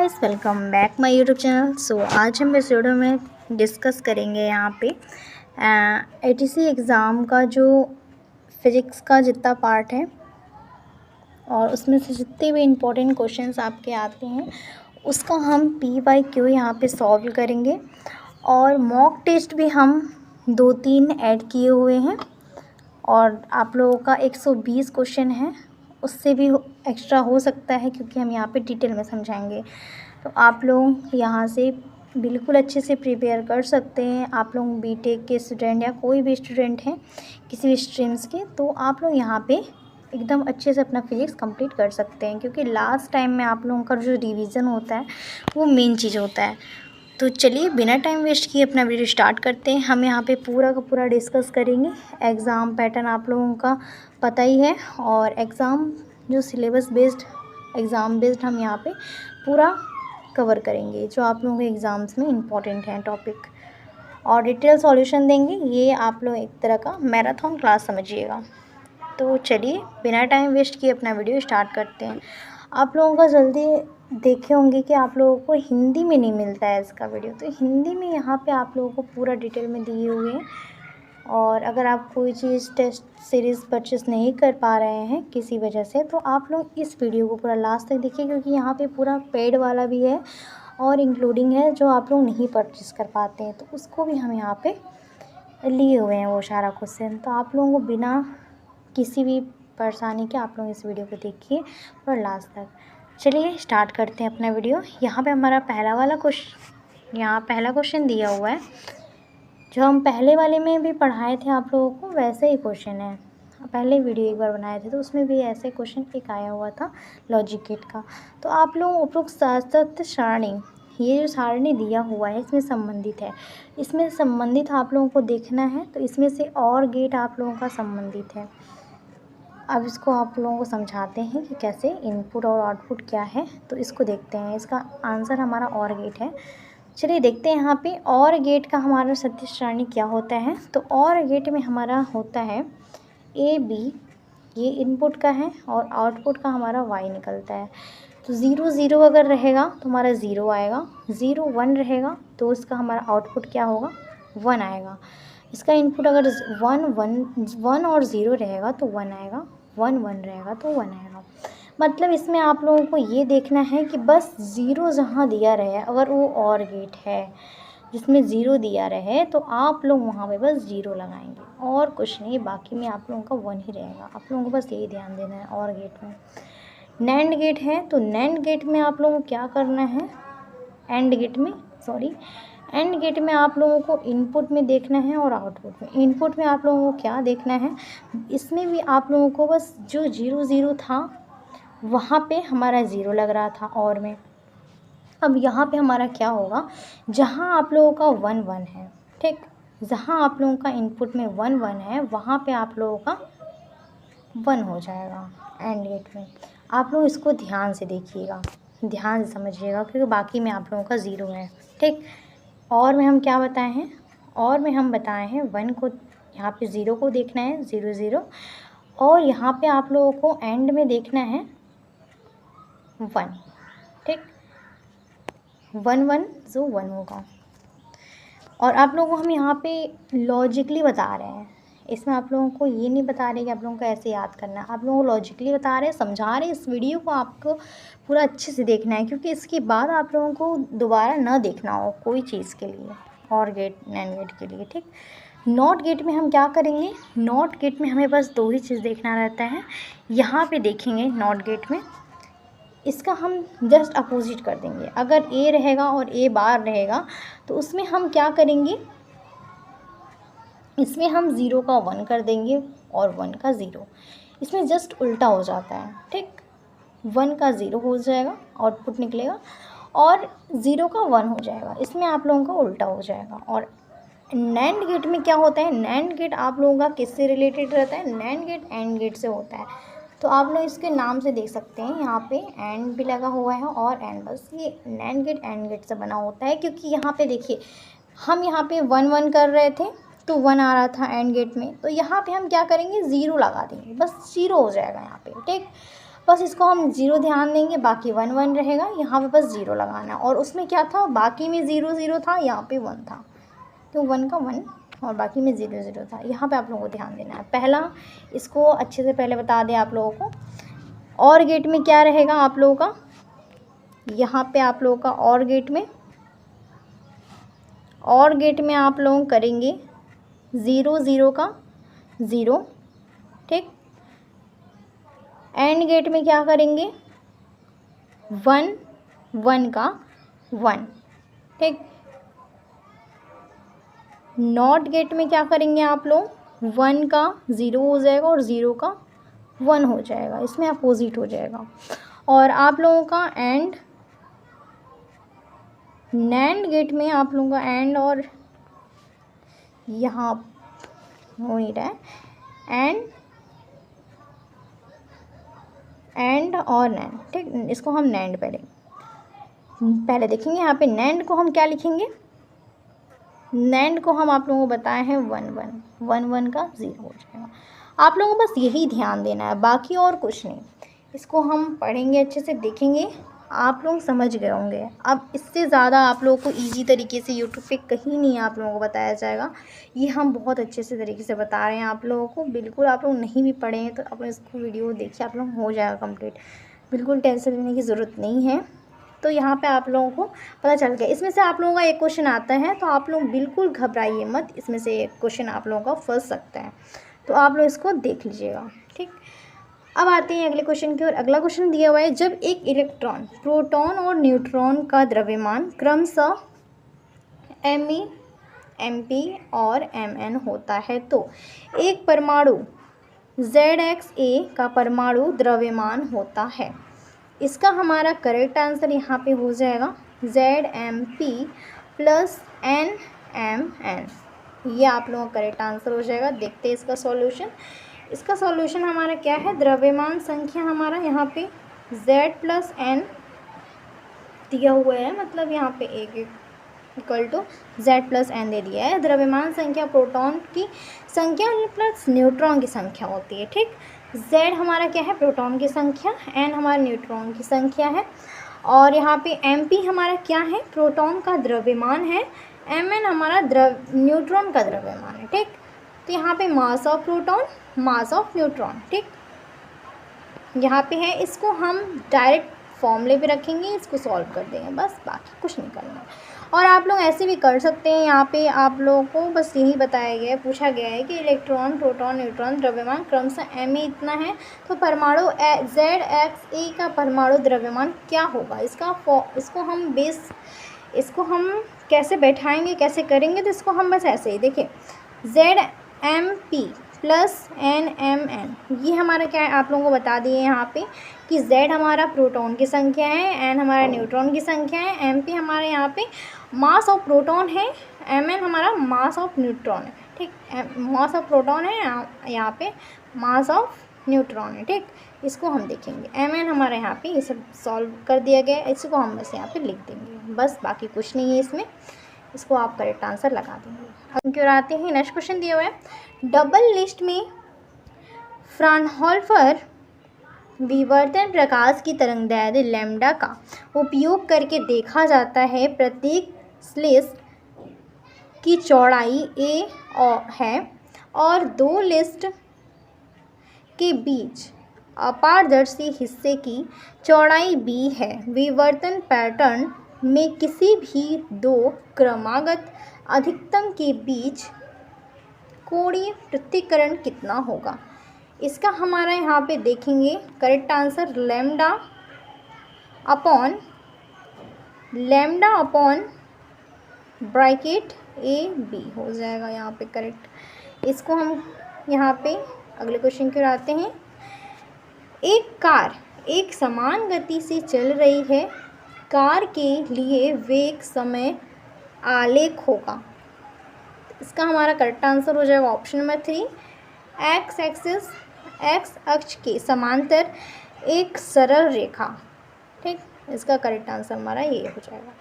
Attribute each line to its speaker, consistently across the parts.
Speaker 1: Guys, welcome back my YouTube channel. So आज हम इस वीडियो में डिस्कस करेंगे यहाँ पे एटीसी एग्ज़ाम का जो फिज़िक्स का जितना पार्ट है और उसमें से जितने भी इम्पोर्टेंट क्वेश्चंस आपके आते हैं उसका हम PYQ यहाँ पे सॉल्व करेंगे। और मॉक टेस्ट भी हम 2-3 ऐड किए हुए हैं और आप लोगों का 120 क्वेश्चन है, उससे भी एक्स्ट्रा हो सकता है क्योंकि हम यहाँ पे डिटेल में समझाएंगे। तो आप लोग यहाँ से बिल्कुल अच्छे से प्रिपेयर कर सकते हैं। आप लोग बीटेक के स्टूडेंट या कोई भी स्टूडेंट हैं किसी भी स्ट्रीम्स के, तो आप लोग यहाँ पे एकदम अच्छे से अपना फिजिक्स कंप्लीट कर सकते हैं क्योंकि लास्ट टाइम में आप लोगों का जो रिवीजन होता है वो मेन चीज़ होता है। तो चलिए बिना टाइम वेस्ट किए अपना वीडियो स्टार्ट करते हैं। हम यहाँ पे पूरा का पूरा डिस्कस करेंगे। एग्ज़ाम पैटर्न आप लोगों का पता ही है और एग्ज़ाम जो सिलेबस बेस्ड एग्ज़ाम बेस्ड हम यहाँ पे पूरा कवर करेंगे जो आप लोगों के एग्ज़ाम्स में इम्पॉर्टेंट हैं टॉपिक, और डिटेल सॉल्यूशन देंगे। ये आप लोग एक तरह का मैराथन क्लास समझिएगा। तो चलिए बिना टाइम वेस्ट किए अपना वीडियो स्टार्ट करते हैं। आप लोगों का जल्दी देखे होंगे कि आप लोगों को हिंदी में नहीं मिलता है इसका वीडियो, तो हिंदी में यहाँ पे आप लोगों को पूरा डिटेल में दिए हुए हैं। और अगर आप कोई चीज़ टेस्ट सीरीज़ परचेस नहीं कर पा रहे हैं किसी वजह से, तो आप लोग इस वीडियो को पूरा लास्ट तक देखिए क्योंकि यहाँ पे पूरा पेड वाला भी है और इंक्लूडिंग है जो आप लोग नहीं परचेस कर पाते हैं, तो उसको भी हम यहाँ पे लिए हुए हैं वो सारा क्वेश्चन। तो आप लोगों को बिना किसी भी परेशानी के आप लोग इस वीडियो को देखिए और लास्ट तक। चलिए स्टार्ट करते हैं अपना वीडियो। यहाँ पे हमारा पहला क्वेश्चन दिया हुआ है जो हम पहले वाले में भी पढ़ाए थे आप लोगों को, वैसे ही क्वेश्चन है। पहले वीडियो एक बार बनाए थे तो उसमें भी ऐसे क्वेश्चन एक आया हुआ था लॉजिक गेट का। तो आप लोग उपरोक्त सतत सारणी, ये जो सारणी दिया हुआ है इसमें संबंधित है, इसमें संबंधित आप लोगों को देखना है। तो इसमें से और गेट आप लोगों का संबंधित है। अब इसको आप लोगों को समझाते हैं कि कैसे इनपुट और आउटपुट क्या है, तो इसको देखते हैं। इसका आंसर हमारा और गेट है। चलिए देखते हैं यहाँ पे और गेट का हमारा सदिश सारणी क्या होता है। तो और गेट में हमारा होता है AB, ये इनपुट का है और आउटपुट का हमारा Y निकलता है। तो 0 0 अगर रहेगा तो हमारा 0 आएगा, 0 1 रहेगा तो इसका हमारा आउटपुट क्या होगा, 1 आएगा। इसका इनपुट अगर 1 और 0 रहेगा तो 1 आएगा, 1 1 रहेगा तो 1 आएगा। मतलब इसमें आप लोगों को ये देखना है कि बस 0 जहाँ दिया रहे, अगर वो और गेट है जिसमें 0 दिया रहे तो आप लोग वहाँ पे बस 0 लगाएंगे और कुछ नहीं, बाकी में आप लोगों का 1 ही रहेगा। आप लोगों को बस यही ध्यान देना है। और गेट में नैंड गेट है तो नैंड गेट में आप लोगों को क्या करना है, एंड गेट में आप लोगों को इनपुट में देखना है और आउटपुट में। इनपुट में आप लोगों को क्या देखना है, इसमें भी आप लोगों को बस जो 0 0 था वहाँ पे हमारा 0 लग रहा था और में। अब यहाँ पे हमारा क्या होगा, जहाँ आप लोगों का 1 1 है, ठीक, जहाँ आप लोगों का इनपुट में 1 1 है वहाँ पे आप लोगों का 1 हो जाएगा एंड गेट में। आप लोग इसको ध्यान से देखिएगा, ध्यान से समझिएगा क्योंकि बाकी में आप लोगों का 0 है, ठीक। और में हम क्या बताए हैं, और में हम बताए हैं 1 को, यहाँ पे 0 को देखना है 0 0, और यहाँ पे आप लोगों को एंड में देखना है 1, ठीक, 1 1 जो 1 होगा। और आप लोगों को हम यहाँ पे लॉजिकली बता रहे हैं, इसमें आप लोगों को ये नहीं बता रहे कि आप लोगों को ऐसे याद करना है, आप लोगों को लॉजिकली बता रहे हैं, समझा रहे हैं। इस वीडियो को आपको पूरा अच्छे से देखना है क्योंकि इसके बाद आप लोगों को दोबारा ना देखना हो कोई चीज़ के लिए, और गेट नैंड गेट के लिए, ठीक। नॉट गेट में हम क्या करेंगे, नॉट गेट में हमें बस 2 ही चीज़ देखना रहता है। यहाँ पे देखेंगे नॉट गेट में, इसका हम जस्ट अपोजिट कर देंगे। अगर A रहेगा और A बार रहेगा तो उसमें हम क्या करेंगे, इसमें हम 0 का 1 कर देंगे और 1 का 0। इसमें जस्ट उल्टा हो जाता है, ठीक, 1 का 0 हो जाएगा आउटपुट निकलेगा और 0 का 1 हो जाएगा। इसमें आप लोगों का उल्टा हो जाएगा। और नैंड गेट में क्या होता है, नैंड गेट आप लोगों का किससे रिलेटेड रहता है, नैंड गेट एंड गेट से होता है। तो आप लोग इसके नाम से देख सकते हैं, यहाँ पे एंड भी लगा हुआ है और एंड, बस ये नैंड गेट एंड गेट से बना होता है। क्योंकि यहाँ पे देखिए हम यहाँ पे 1 1 कर रहे थे तो 1 आ रहा था एंड गेट में, तो यहाँ पे हम क्या करेंगे 0 लगा देंगे, बस 0 हो जाएगा यहाँ पे, ठीक। बस इसको हम 0 ध्यान देंगे, बाकी 1 1 रहेगा, यहाँ पे बस 0 लगाना है। और उसमें क्या था, बाकी में 0 0 था, यहाँ पे 1 था, तो 1 का 1 और बाकी में 0 0 था। यहाँ पे आप लोगों को ध्यान देना है। पहला इसको अच्छे से पहले बता दें आप लोगों को, और गेट में क्या रहेगा आप लोगों का, यहाँ पे आप लोगों का और गेट में आप लोग करेंगे 0 0 का 0, ठीक। एंड गेट में क्या करेंगे 1 1 का 1, ठीक। नॉट गेट में क्या करेंगे आप लोग, 1 का 0 हो जाएगा और 0 का 1 हो जाएगा, इसमें अपोजिट हो जाएगा। और आप लोगों का एंड नैंड गेट में आप लोगों का एंड और यहाँ हो नहीं रहा है, एंड और नैंड, ठीक। इसको हम नैंड पहले देखेंगे। यहाँ पे नैंड को हम क्या लिखेंगे, नैंड को हम आप लोगों को बताए हैं 1 1 1 1 का 0 हो जाएगा। आप लोगों को बस यही ध्यान देना है, बाकी और कुछ नहीं। इसको हम पढ़ेंगे अच्छे से, देखेंगे, आप लोग समझ गए होंगे। अब इससे ज़्यादा आप लोगों को इजी तरीके से यूट्यूब पे कहीं नहीं आप लोगों को बताया जाएगा। ये हम बहुत अच्छे से तरीके से बता रहे हैं आप लोगों को। बिल्कुल आप लोग नहीं भी पढ़े हैं तो आप इसको वीडियो देखिए, आप लोग हो जाएगा कंप्लीट, बिल्कुल टेंशन लेने की ज़रूरत नहीं है। तो यहाँ पे आप लोगों को पता चल गया। इसमें से आप लोगों का एक क्वेश्चन आता है, तो आप लोग बिल्कुल घबराइए मत, इसमें से एक क्वेश्चन आप लोगों का फंस सकता है, तो आप लोग इसको देख लीजिएगा, ठीक। अब आते हैं अगले क्वेश्चन की ओर। अगला क्वेश्चन दिया हुआ है, जब एक इलेक्ट्रॉन, प्रोटॉन और न्यूट्रॉन का द्रव्यमान क्रमशः me, mp और mn होता है, तो एक परमाणु ZXa का परमाणु द्रव्यमान होता है। इसका हमारा करेक्ट आंसर यहाँ पे हो जाएगा ZMP प्लस NMN। ये आप लोगों का करेक्ट आंसर हो जाएगा। देखते हैं इसका सॉल्यूशन। इसका सॉल्यूशन हमारा क्या है, द्रव्यमान संख्या हमारा यहाँ पे Z प्लस N दिया हुआ है, मतलब यहाँ पे एक equal to Z plus N दे दिया है। द्रव्यमान संख्या प्रोटॉन की संख्या प्लस न्यूट्रॉन की संख्या होती है, ठीक। Z हमारा क्या है, प्रोटॉन की संख्या, N हमारा न्यूट्रॉन की संख्या है, और यहाँ पे MP हमारा क्या है, प्रोटॉन का द्रव्यमान है, Mn हमारा न्यूट्रॉन का द्रव्यमान है, ठीक। तो यहाँ पे mass of proton, mass of neutron, ठीक, यहाँ पे है। इसको हम डायरेक्ट फॉर्मूले पे रखेंगे, इसको सॉल्व कर देंगे, बस बाकी कुछ नहीं करना। और आप लोग ऐसे भी कर सकते हैं। यहाँ पे आप लोगों को बस यही बताया गया है, पूछा गया है कि इलेक्ट्रॉन, प्रोटॉन, न्यूट्रॉन द्रव्यमान क्रमशः m इतना है, तो परमाणु ZXa का परमाणु द्रव्यमान क्या होगा। इसको हम कैसे बैठाएंगे, कैसे करेंगे, तो इसको हम बस ऐसे ही देखिए, ZMP प्लस NMN, ये हमारा क्या है, आप लोगों को बता दिए यहाँ पे कि Z हमारा प्रोटॉन की संख्या है, N हमारा न्यूट्रॉन की संख्या है, MP हमारे यहाँ पे मास ऑफ प्रोटॉन है, Mn हमारा मास ऑफ न्यूट्रॉन है, ठीक। मास ऑफ प्रोटॉन है, यहाँ पे मास ऑफ न्यूट्रॉन है, ठीक। इसको हम देखेंगे, Mn हमारे यहाँ पे ये सब सॉल्व कर दिया गया है, इसको हम बस यहाँ पे लिख देंगे, बस बाकी कुछ नहीं है इसमें। इसको आप करेक्ट आंसर लगा देंगे। अब क्यों आते हैं, नेक्स्ट क्वेश्चन दिया हुआ है, डबल लिस्ट में फ्राउनहोफर विवर्तन प्रकाश की तरंगदैर्घ्य लैम्ब्डा का उपयोग करके देखा जाता है। प्रत्येक लिस्ट की चौड़ाई a है और दो लिस्ट के बीच अपारदर्शी हिस्से की चौड़ाई b है। विवर्तन पैटर्न में किसी भी दो क्रमागत अधिकतम के बीच कोणीय पृथक्करण कितना होगा। इसका हमारा यहाँ पे देखेंगे correct answer lambda upon bracket A B हो जाएगा यहाँ पे करेक्ट। इसको हम यहाँ पे अगले क्वेश्चन की ओर आते हैं। एक कार एक समान गति से चल रही है। कार के लिए वेग समय आलेख होगा। इसका हमारा करेक्ट आंसर हो जाएगा ऑप्शन नंबर 3, एक्स अक्ष के समांतर एक सरल रेखा, ठीक। इसका करेक्ट आंसर हमारा ये हो जाएगा।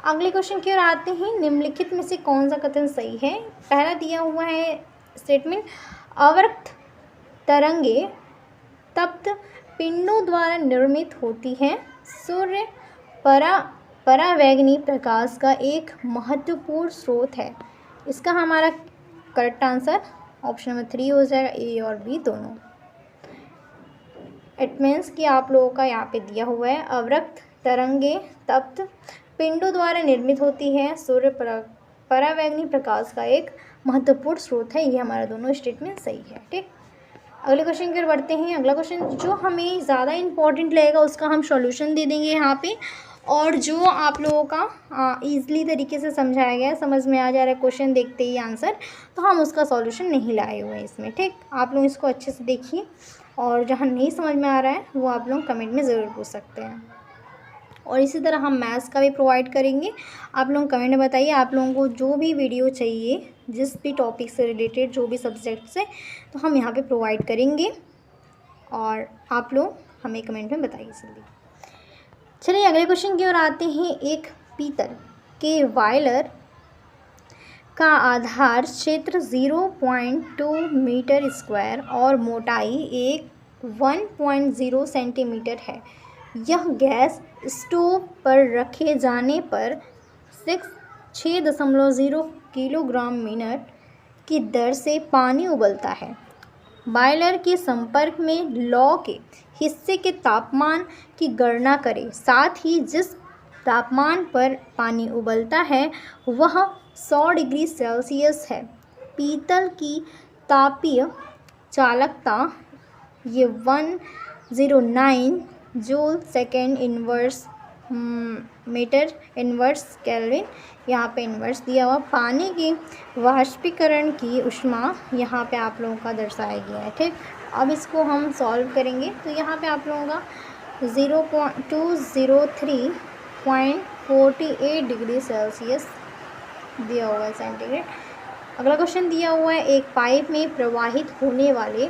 Speaker 1: अगले क्वेश्चन की ओर आते हैं। निम्नलिखित में से कौन सा कथन सही है। पहला दिया हुआ है स्टेटमेंट, अवरक्त तरंगे तप्त पिंडों द्वारा निर्मित होती है। सूर्य परावैंगनी प्रकाश का एक महत्वपूर्ण स्रोत है। इसका हमारा करेक्ट आंसर ऑप्शन नंबर 3 हो जाएगा, ए और बी दोनों। इट मीन्स कि आप लोगों का यहाँ पे दिया हुआ है अवरक्त तरंगे तप्त पिंडों द्वारा निर्मित होती है। सूर्य परावैंगनी प्रकाश का एक महत्वपूर्ण स्रोत है। ये हमारा दोनों स्टेटमेंट सही है। ठीक, अगले क्वेश्चन की ओर बढ़ते हैं। अगला क्वेश्चन जो हमें ज़्यादा इंपॉर्टेंट लगेगा उसका हम सॉल्यूशन दे देंगे यहाँ पे, और जो आप लोगों का ईजिली तरीके से समझाया गया है, समझ में आ जा रहा है क्वेश्चन देखते ही आंसर, तो हम उसका सॉल्यूशन नहीं लाए हुए हैं इसमें। ठीक, आप लोग इसको अच्छे से देखिए, और जहाँ नहीं समझ में आ रहा है वो आप लोग कमेंट में ज़रूर पूछ सकते हैं। और इसी तरह हम मैथ्स का भी प्रोवाइड करेंगे। आप लोग कमेंट में बताइए आप लोगों को जो भी वीडियो चाहिए, जिस भी टॉपिक से रिलेटेड, जो भी सब्जेक्ट से, तो हम यहाँ पे प्रोवाइड करेंगे, और आप लोग हमें कमेंट में बताइए जल्दी। चलिए अगले क्वेश्चन की ओर आते हैं। एक पीतल के वायलर का आधार क्षेत्र 0.2 मीटर स्क्वायर और मोटाई 1.0 सेंटीमीटर है। यह गैस स्टोव पर रखे जाने पर 6.0 किलोग्राम मिनट की दर से पानी उबलता है। बॉयलर के संपर्क में लौ के हिस्से के तापमान की गणना करें। साथ ही जिस तापमान पर पानी उबलता है वह 100 डिग्री सेल्सियस है। पीतल की तापीय चालकता ये 109 joule second inverse metre inverse kelvin, यहाँ पे इनवर्स दिया हुआ। पानी की वाष्पीकरण की ऊष्मा यहाँ पे आप लोगों का दर्शाया गया है। ठीक, अब इसको हम सॉल्व करेंगे, तो यहाँ पे आप लोगों का 203.48 डिग्री सेल्सियस दिया हुआ है सेंटीग्रेड। अगला क्वेश्चन दिया हुआ है। एक पाइप में प्रवाहित होने वाले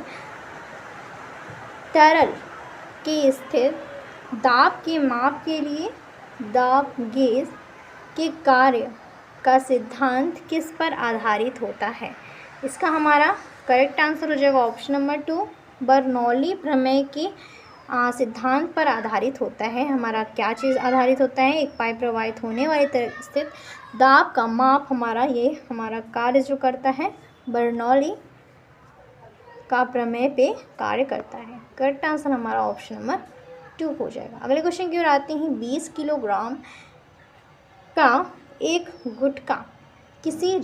Speaker 1: तरल के स्थिर दाब के माप के लिए दाब गेज के कार्य का सिद्धांत किस पर आधारित होता है? इसका हमारा करेक्ट आंसर हो जाएगा ऑप्शन नंबर 2, बर्नौली प्रमेय के सिद्धांत पर आधारित होता है। हमारा क्या चीज़ आधारित होता है? एक पाइप प्रवाहित होने वाले तरल स्थित दाब का माप हमारा कार्य जो करता है बर्नौली का प्रमेय पे कार्य करता है। करेक्ट आंसर हमारा ऑप्शन नंबर 2 हो जाएगा। अगले क्वेश्चन की ओर आते हैं। 20 किलोग्राम का एक गुटखा किसी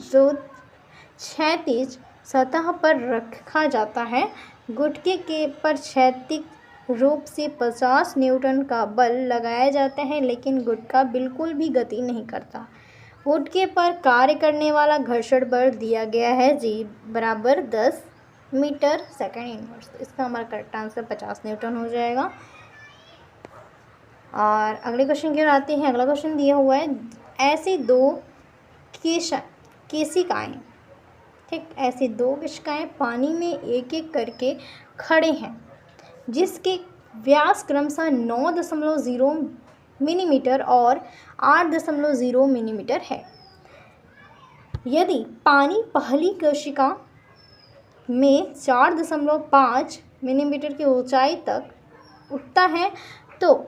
Speaker 1: क्षैतिज सतह पर रखा जाता है। गुटखे के पर क्षैतिज रूप से 50 न्यूटन का बल लगाया जाता है, लेकिन गुटखा बिल्कुल भी गति नहीं करता। गुटखे पर कार्य करने वाला घर्षण बल दिया गया है G बराबर 10 मीटर सेकेंड इनवर्स। इसका हमारा करेक्ट आंसर 50 न्यूटन हो जाएगा। और अगले क्वेश्चन की ओर आते हैं। अगला क्वेश्चन दिया हुआ है। ऐसी दो केशिकाएँ, ठीक, ऐसी दो केशिकाएँ पानी में एक एक करके खड़े हैं, जिसके व्यास क्रमशः 9.0 मिलीमीटर और 8.0 मिलीमीटर है। यदि पानी पहली कोशिका में 4.5 मिलीमीटर की ऊंचाई तक उठता है तो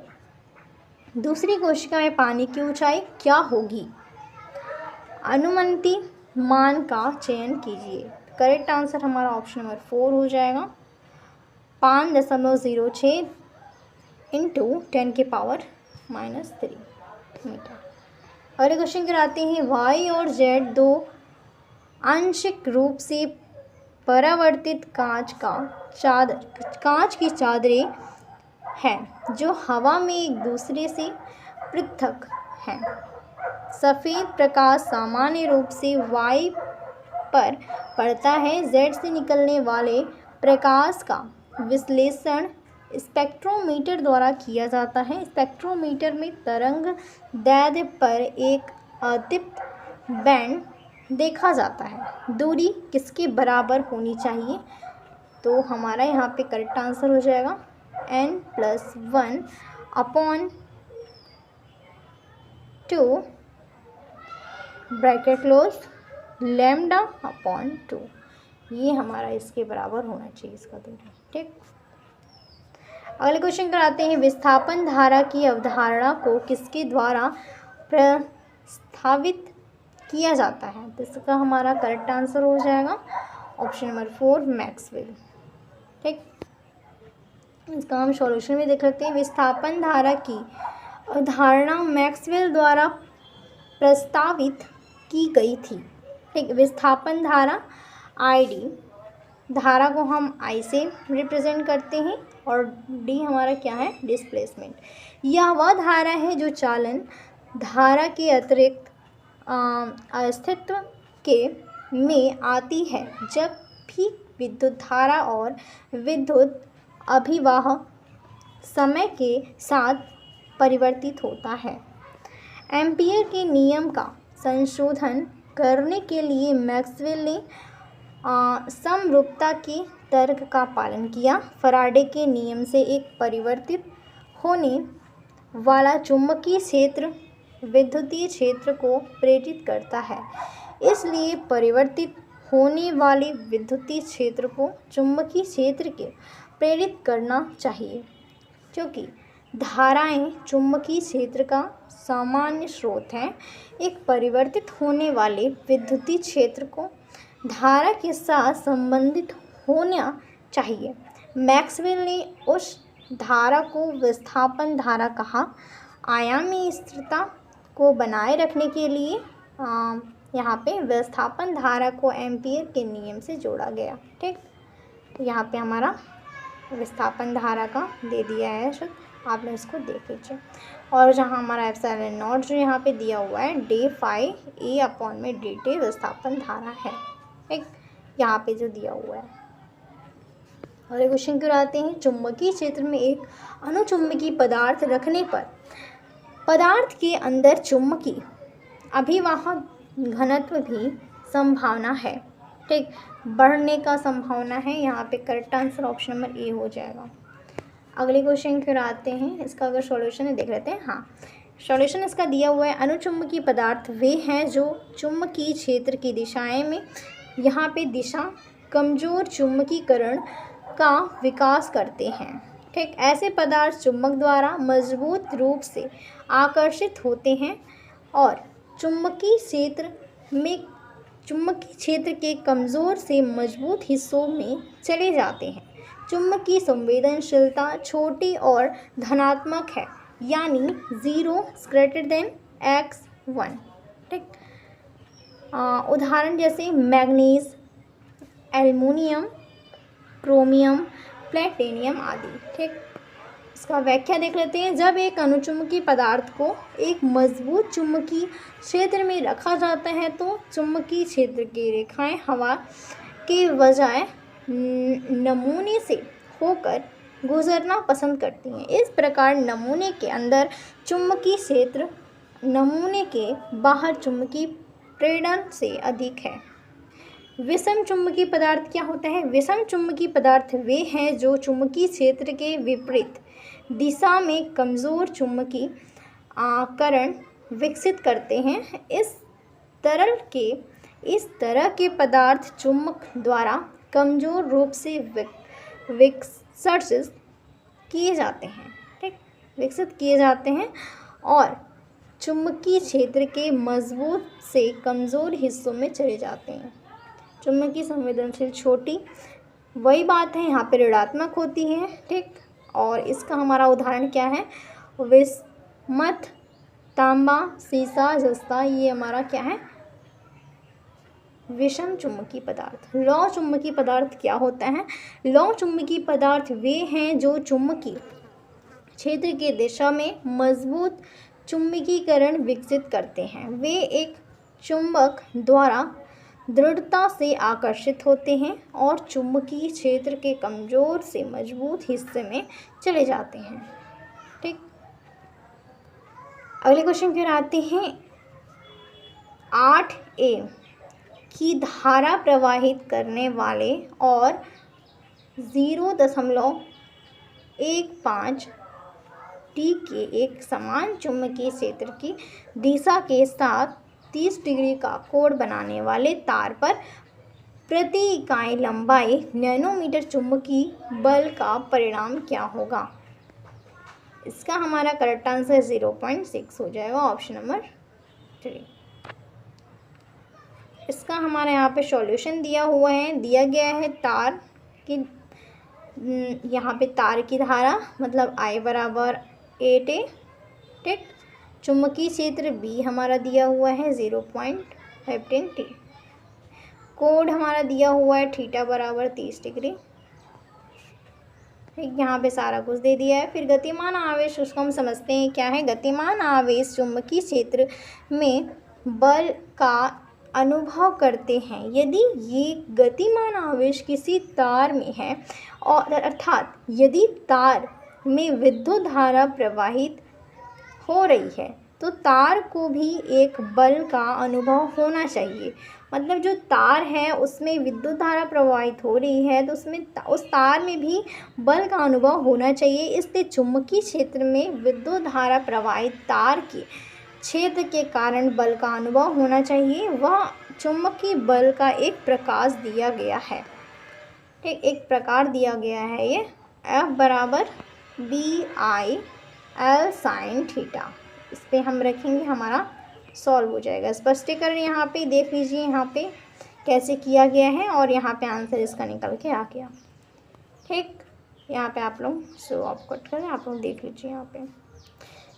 Speaker 1: दूसरी कोशिका में पानी की ऊंचाई क्या होगी? अनुमानित मान का चयन कीजिए। करेक्ट आंसर हमारा ऑप्शन नंबर 4 हो जाएगा, 5.06 × 10⁻³ मीटर। अगले क्वेश्चन की आते हैं। Y और Z दो आंशिक रूप से परावर्तित कांच की चादरें हैं जो हवा में एक दूसरे से पृथक हैं। सफ़ेद प्रकाश सामान्य रूप से Y पर पड़ता है। Z से निकलने वाले प्रकाश का विश्लेषण स्पेक्ट्रोमीटर द्वारा किया जाता है। स्पेक्ट्रोमीटर में तरंग दैर्ध्य पर एक अदीप्त बैंड देखा जाता है। दूरी किसके बराबर होनी चाहिए? तो हमारा यहाँ पे करेक्ट आंसर हो जाएगा n+1/2 ब्रैकेट क्लोज λ/2। ये हमारा इसके बराबर होना चाहिए इसका दूरी। ठीक, अगले क्वेश्चन कराते हैं, विस्थापन धारा की अवधारणा को किसके द्वारा प्रस्तावित किया जाता है? तो इसका हमारा करेक्ट आंसर हो जाएगा ऑप्शन नंबर 4 मैक्सवेल। ठीक, इसका हम सॉल्यूशन में देख लेते हैं। विस्थापन धारा की अवधारणा मैक्सवेल द्वारा प्रस्तावित की गई थी। ठीक, विस्थापन धारा ID, धारा को हम I से रिप्रेजेंट करते हैं और D हमारा क्या है? डिस्प्लेसमेंट। यह वह धारा है जो चालन धारा के अतिरिक्त अस्तित्व के में आती है जब भी विद्युत धारा और विद्युत अभिवाह समय के साथ परिवर्तित होता है। एम्पीयर के नियम का संशोधन करने के लिए मैक्सवेल ने समरूपता के तर्क का पालन किया। फैराडे के नियम से एक परिवर्तित होने वाला चुंबकीय क्षेत्र विद्युतीय क्षेत्र को प्रेरित करता है, इसलिए परिवर्तित होने वाले विद्युतीय क्षेत्र को चुंबकीय क्षेत्र के प्रेरित करना चाहिए, क्योंकि धाराएं चुंबकीय क्षेत्र का सामान्य स्रोत हैं। एक परिवर्तित होने वाले विद्युतीय क्षेत्र को धारा के साथ संबंधित होना चाहिए। मैक्सवेल ने उस धारा को विस्थापन धारा कहा। आयामी स्थिरता को बनाए रखने के लिए यहाँ पे विस्थापन धारा को एम्पीयर के नियम से जोड़ा गया। ठीक, यहाँ पे हमारा विस्थापन धारा का दे दिया है, तो आप लोग इसको देख लीजिए। और जहाँ हमारा एप्सिलॉन नॉट जो यहाँ पे दिया हुआ है d phi A/dt विस्थापन धारा है। ठीक, यहाँ पे जो दिया हुआ है। और एक क्वेश्चन क्यों आते हैं, चुंबकीय क्षेत्र में एक अनुचुंबकीय पदार्थ रखने पर पदार्थ के अंदर चुंबकीय अभिवाह घनत्व भी संभावना है। ठीक, बढ़ने का संभावना है। यहाँ पे correct answer option number A हो जाएगा। अगले क्वेश्चन क्यों आते हैं, इसका अगर सॉल्यूशन देख लेते हैं। हाँ, सॉल्यूशन इसका दिया हुआ है, अनुचुंबकीय पदार्थ वे हैं जो चुंबकीय क्षेत्र की दिशाएं में यहाँ पे दिशा कमजोर चुंबकीकरण का विकास करते हैं। ठीक, ऐसे पदार्थ चुंबक द्वारा मजबूत रूप से आकर्षित होते हैं और चुंबकीय क्षेत्र के कमज़ोर से मजबूत हिस्सों में चले जाते हैं। चुंबकीय संवेदनशीलता छोटी और धनात्मक है, यानी 0 x1। ठीक, उदाहरण जैसे मैग्नीज, एल्युमिनियम, क्रोमियम, प्लेटिनियम आदि। ठीक, इसका व्याख्या देख लेते हैं। जब एक अनुचुंबकीय पदार्थ को एक मजबूत चुंबकीय क्षेत्र में रखा जाता है तो चुंबकीय क्षेत्र की रेखाएं हवा के बजाय नमूने से होकर गुजरना पसंद करती हैं। इस प्रकार नमूने के अंदर चुंबकीय क्षेत्र नमूने के बाहर चुंबकीय प्रेरण से अधिक है। विषम चुंबकीय पदार्थ क्या होता है? विषम चुंबकीय पदार्थ वे हैं जो चुंबकीय क्षेत्र के विपरीत दिशा में कमज़ोर चुंबकीय करण विकसित करते हैं। इस तरह के पदार्थ चुंबक द्वारा कमज़ोर रूप से विकसित किए जाते हैं। ठीक, विकसित किए जाते हैं और चुंबकीय क्षेत्र के मजबूत से कमज़ोर हिस्सों में चले जाते हैं। चुंबकीय संवेदनशील छोटी वही बात है, यहाँ पे ऋणात्मक होती है। ठीक, और इसका हमारा उदाहरण क्या है? विस्मत, तांबा, सीसा, जस्ता, ये हमारा क्या है? विषम चुंबकीय पदार्थ। लौह चुंबकीय पदार्थ क्या होता है? लौह चुंबकीय पदार्थ वे हैं जो चुंबकीय क्षेत्र के दिशा में मजबूत चुंबकीकरण विकसित करते हैं। वे एक चुंबक द्वारा दृढ़ता से आकर्षित होते हैं और चुंबकीय क्षेत्र के कमज़ोर से मजबूत हिस्से में चले जाते हैं। ठीक, अगले क्वेश्चन की ओर आते हैं। 8A की धारा प्रवाहित करने वाले और 0.15 T के एक समान चुंबकीय क्षेत्र की दिशा के साथ 30 डिग्री का कोण बनाने वाले तार पर प्रति इकाई लंबाई नैनोमीटर चुंबकीय बल का परिणाम क्या होगा? इसका हमारा करेक्ट आंसर 0.6 हो जाएगा, ऑप्शन नंबर 3। इसका हमारे यहाँ पे सॉल्यूशन दिया हुआ है, दिया गया है तार की, यहाँ पे तार की धारा मतलब I बराबर 8A, ठीक। चुंबकीय क्षेत्र B हमारा दिया हुआ है 0.15 T। कोड हमारा दिया हुआ है थीटा बराबर 30 डिग्री, ठीक। यहाँ पे सारा कुछ दे दिया है। फिर गतिमान आवेश, उसको हम समझते हैं क्या है। गतिमान आवेश चुंबकीय क्षेत्र में बल का अनुभव करते हैं। यदि ये गतिमान आवेश किसी तार में है और अर्थात यदि तार में विद्युत धारा प्रवाहित हो रही है तो तार को भी एक बल का अनुभव होना चाहिए। मतलब जो तार है उसमें विद्युत धारा प्रवाहित हो रही है तो उसमें उस तार में भी बल का अनुभव होना चाहिए। इसलिए चुंबकीय क्षेत्र में विद्युत धारा प्रवाहित तार के क्षेत्र के कारण बल का अनुभव होना चाहिए। वह चुंबकीय बल का एक प्रकार दिया गया है, ठीक। एक प्रकार दिया गया है ये F बराबर BI L sin थीटा। इस पर हम रखेंगे, हमारा सॉल्व हो जाएगा। स्पष्टीकरण यहाँ पे देख लीजिए, यहाँ पे कैसे किया गया है और यहाँ पे आंसर इसका निकल के आ गया, ठीक। यहाँ पे आप लोग सो ऑफ कट करें, आप लोग देख लीजिए। यहाँ पे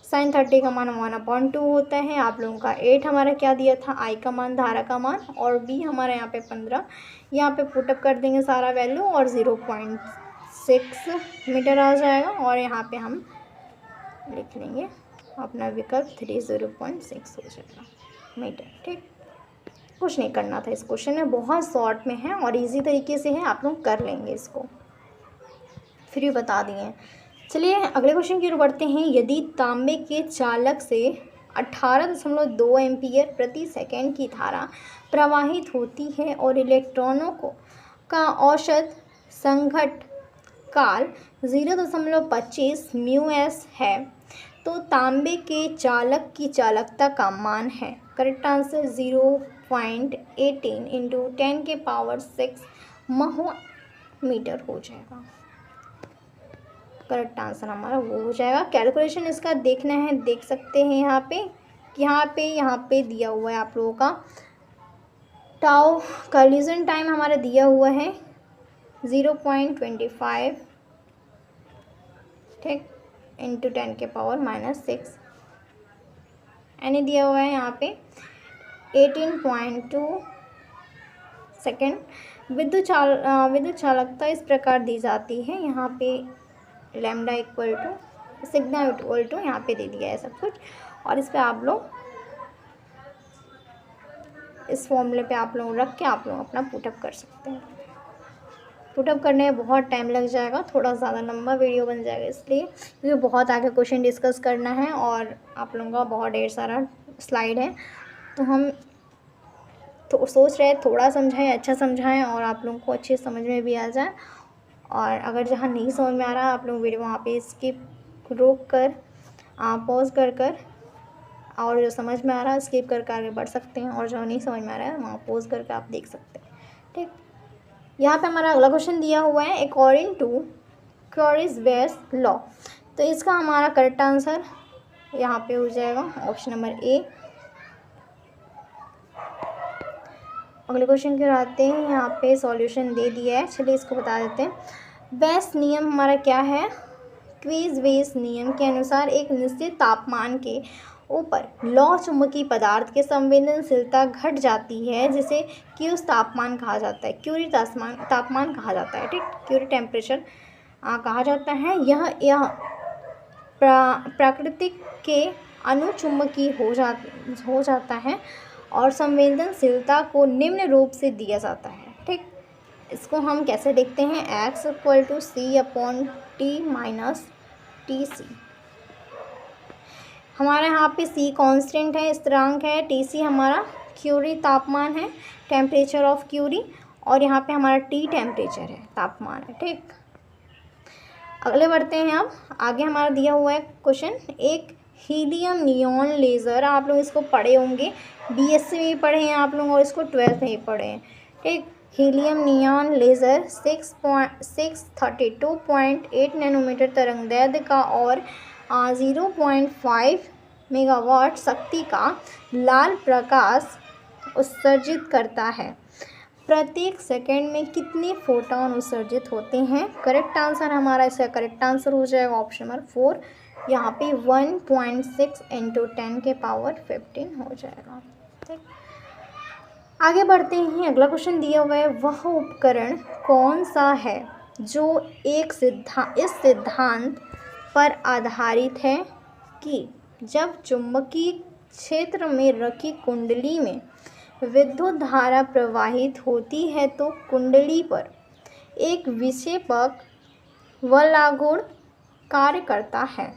Speaker 1: sin 30 का मान 1/2 होता है। आप लोगों का 8 हमारा क्या दिया था, I का मान, धारा का मान, और B हमारा यहाँ पे 15। यहाँ पे पुटअप कर देंगे सारा वैल्यू और 0.6 मीटर आ जाएगा। और यहाँ पे हम लिख लेंगे अपना विकल्प 3, 0.6 हो जाएगा मीटर, ठीक। कुछ नहीं करना था इस क्वेश्चन में, बहुत शॉर्ट में है और इजी तरीके से है, आप लोग कर लेंगे इसको, फिर बता दिए। चलिए अगले क्वेश्चन की ओर बढ़ते हैं। यदि तांबे के चालक से 18.2 एम्पीयर प्रति सेकंड की धारा प्रवाहित होती है और इलेक्ट्रॉनों का औसत संघट्ट काल 0.25 μs है तो तांबे के चालक की चालकता का मान है। करेक्ट आंसर 0.18 इंटू 10⁻⁶ महो मीटर हो जाएगा। करेक्ट आंसर हमारा वो हो जाएगा। कैलकुलेशन इसका देखना है, देख सकते हैं यहाँ पे दिया हुआ है आप लोगों का टाउ कॉलिजन टाइम हमारा दिया हुआ है 0.25, ठीक, इंटू 10⁻⁻⁶। यानी दिया हुआ है यहाँ पे 18.2 सेकेंड। विद्युत चालकता इस प्रकार दी जाती है। यहाँ पे lambda equal to sigma equal to यहाँ पे दे दिया है सब कुछ, और इस पे आप लोग इस फॉर्मूले पे आप लोग रख के आप लोग अपना पुटअप कर सकते हैं। पुटअप करने में बहुत टाइम लग जाएगा, थोड़ा ज़्यादा लंबा वीडियो बन जाएगा इसलिए, क्योंकि बहुत आगे क्वेश्चन डिस्कस करना है और आप लोगों का बहुत ढेर सारा स्लाइड है। तो हम तो सोच रहे हैं थोड़ा समझाएं, अच्छा समझाएं और आप लोगों को अच्छे समझ में भी आ जाए। और अगर जहाँ नहीं समझ में आ रहा आप लोग वीडियो वहाँ पे स्किप रोक कर पॉज कर और जो समझ में आ रहा है स्किप करके आगे बढ़ सकते हैं, और जो नहीं समझ में आ रहा है वहाँ पॉज करके आप देख सकते हैं, ठीक। यहाँ पे हमारा अगला क्वेश्चन दिया हुआ है अकॉर्डिंग टू क्यूरीज लॉ। तो इसका हमारा करेक्ट आंसर यहाँ पे हो जाएगा ऑप्शन नंबर ए। अगले क्वेश्चन की ओर आते हैं। यहाँ पे सॉल्यूशन दे दिया है, चलिए इसको बता देते हैं। वेस नियम हमारा क्या है, क्वीज वेस नियम के अनुसार एक निश्चित तापमान के ऊपर लौह चुंबकीय पदार्थ की संवेदनशीलता घट जाती है जिसे क्यूरी तापमान कहा जाता है, क्यूरी तापमान कहा जाता है, ठीक, क्यूरी टेम्परेचर कहा जाता है। यह प्राकृतिक के अनुचुंबकीय हो जाता है और संवेदनशीलता को निम्न रूप से दिया जाता है, ठीक। इसको हम कैसे देखते हैं, x = c/t - Tc। हमारे यहाँ पे c कांस्टेंट है, स्थिरांक है, Tc हमारा क्यूरी तापमान है, टेम्परेचर ऑफ क्यूरी, और यहाँ पे हमारा T टेम्परेचर है, तापमान है, ठीक। अगले बढ़ते हैं। अब आगे हमारा दिया हुआ है क्वेश्चन, एक हीलियम नियॉन लेज़र, आप लोग इसको पढ़े होंगे, BSc में भी पढ़े हैं आप लोग और इसको 12th में भी पढ़े हैं, ठीक। हीलियम नियॉन लेज़र 632.8 नैनोमीटर तरंगदैर्ध्य का और 0.5 मेगावाट शक्ति का लाल प्रकाश उत्सर्जित करता है। प्रत्येक सेकंड में कितने फोटॉन उत्सर्जित होते हैं? करेक्ट आंसर हमारा इसका करेक्ट आंसर हो जाएगा ऑप्शन नंबर 4, यहाँ पे 1.6 × 10⁻15 हो जाएगा। ठीक, आगे बढ़ते हैं। अगला क्वेश्चन दिया हुआ है, वह उपकरण कौन सा है जो इस सिद्धांत पर आधारित है कि जब चुंबकीय क्षेत्र में रखी कुंडली में विद्युत धारा प्रवाहित होती है तो कुंडली पर एक विक्षेपक वलयाघूर्ण कार्य करता है।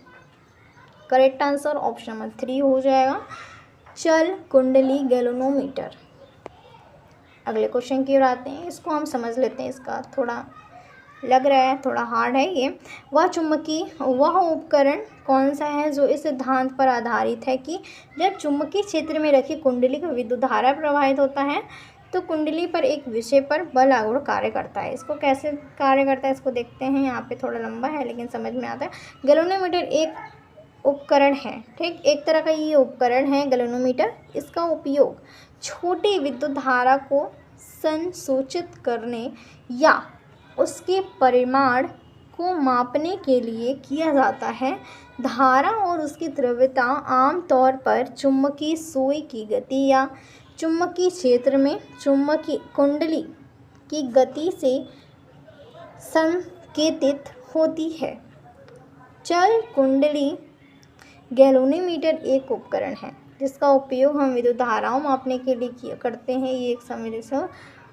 Speaker 1: करेक्ट आंसर ऑप्शन नंबर 3 हो जाएगा, चल कुंडली गैल्वेनोमीटर। अगले क्वेश्चन की ओर आते हैं, इसको हम समझ लेते हैं, इसका थोड़ा लग रहा है थोड़ा हार्ड है ये। वह उपकरण कौन सा है जो इस सिद्धांत पर आधारित है कि जब चुंबकीय क्षेत्र में रखी कुंडली का विद्युत धारा प्रवाहित होता है तो कुंडली पर एक विषय पर बल आघूर्ण कार्य करता है। इसको कैसे कार्य करता है इसको देखते हैं। यहाँ पे थोड़ा लंबा है लेकिन समझ में आता है। गैल्वेनोमीटर एक उपकरण है, ठीक, एक तरह का ये उपकरण है गैल्वेनोमीटर। इसका उपयोग छोटी विद्युत धारा को संसूचित करने या उसके परिमाण को मापने के लिए किया जाता है। धारा और उसकी तीव्रता आमतौर पर चुंबकीय सुई की गति या चुंबकीय क्षेत्र में चुंबकीय कुंडली की गति से संकेतित होती है। चल कुंडली गैल्वेनोमीटर एक उपकरण है जिसका उपयोग हम विद्युत धाराओं मापने के लिए करते हैं। ये एक संवेदनशील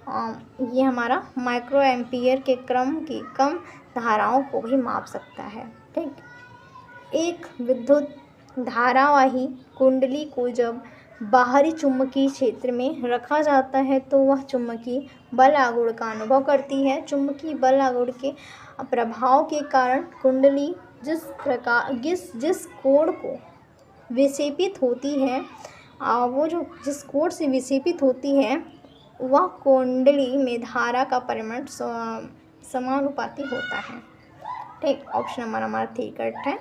Speaker 1: ये हमारा माइक्रो एम्पियर के क्रम की कम धाराओं को भी माप सकता है। ठीक, एक विद्युत धारावाही कुंडली को जब बाहरी चुंबकीय क्षेत्र में रखा जाता है तो वह चुंबकीय बल आघूर्ण का अनुभव करती है। चुंबकीय बल आघूर्ण के प्रभाव के कारण कुंडली जिस कोण को विक्षेपित होती है जिस कोण से विक्षेपित होती है वह कुंडली में धारा का परिमाण समानुपाती होता है। ठीक, ऑप्शन नंबर हमारा 3 करेक्ट है।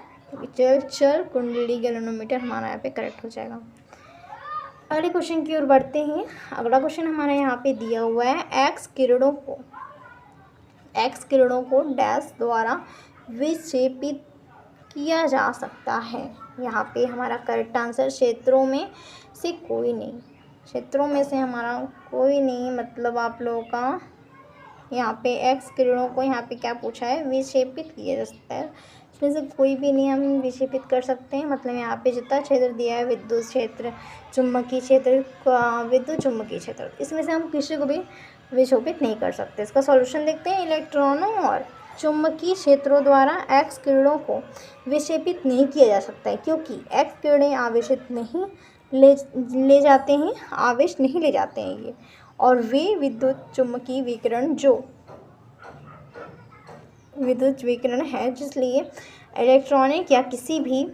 Speaker 1: चल कुंडली गैल्वेनोमीटर हमारा यहाँ पे करेक्ट हो जाएगा। अगले क्वेश्चन की ओर बढ़ते हैं। अगला क्वेश्चन हमारा यहाँ पे दिया हुआ है, एक्स किरणों को डैश द्वारा विक्षेपित किया जा सकता है। यहाँ पे हमारा करेक्ट आंसर क्षेत्रों में से कोई नहीं, क्षेत्रों में से हमारा कोई नहीं, मतलब आप लोगों का यहाँ पे एक्स किरणों को यहाँ पे क्या पूछा है, विक्षेपित किया जा सकता है। इसमें से कोई भी नहीं हम विक्षेपित कर सकते हैं। मतलब यहाँ पे जितना क्षेत्र दिया है विद्युत क्षेत्र, चुंबकीय क्षेत्र, विद्युत चुंबकीय क्षेत्र, इसमें से हम किसी को भी विक्षेपित नहीं कर सकते। इसका सॉल्यूशन देखते हैं। इलेक्ट्रॉनों और चुंबकीय क्षेत्रों द्वारा एक्स किरणों को विक्षेपित नहीं किया जा सकता है क्योंकि एक्स किरणें आवेशित नहीं ले जाते हैं, आवेश नहीं ले जाते हैं ये, और वे विद्युत चुंबकीय विकिरण है जिसलिए इलेक्ट्रॉनिक या किसी भी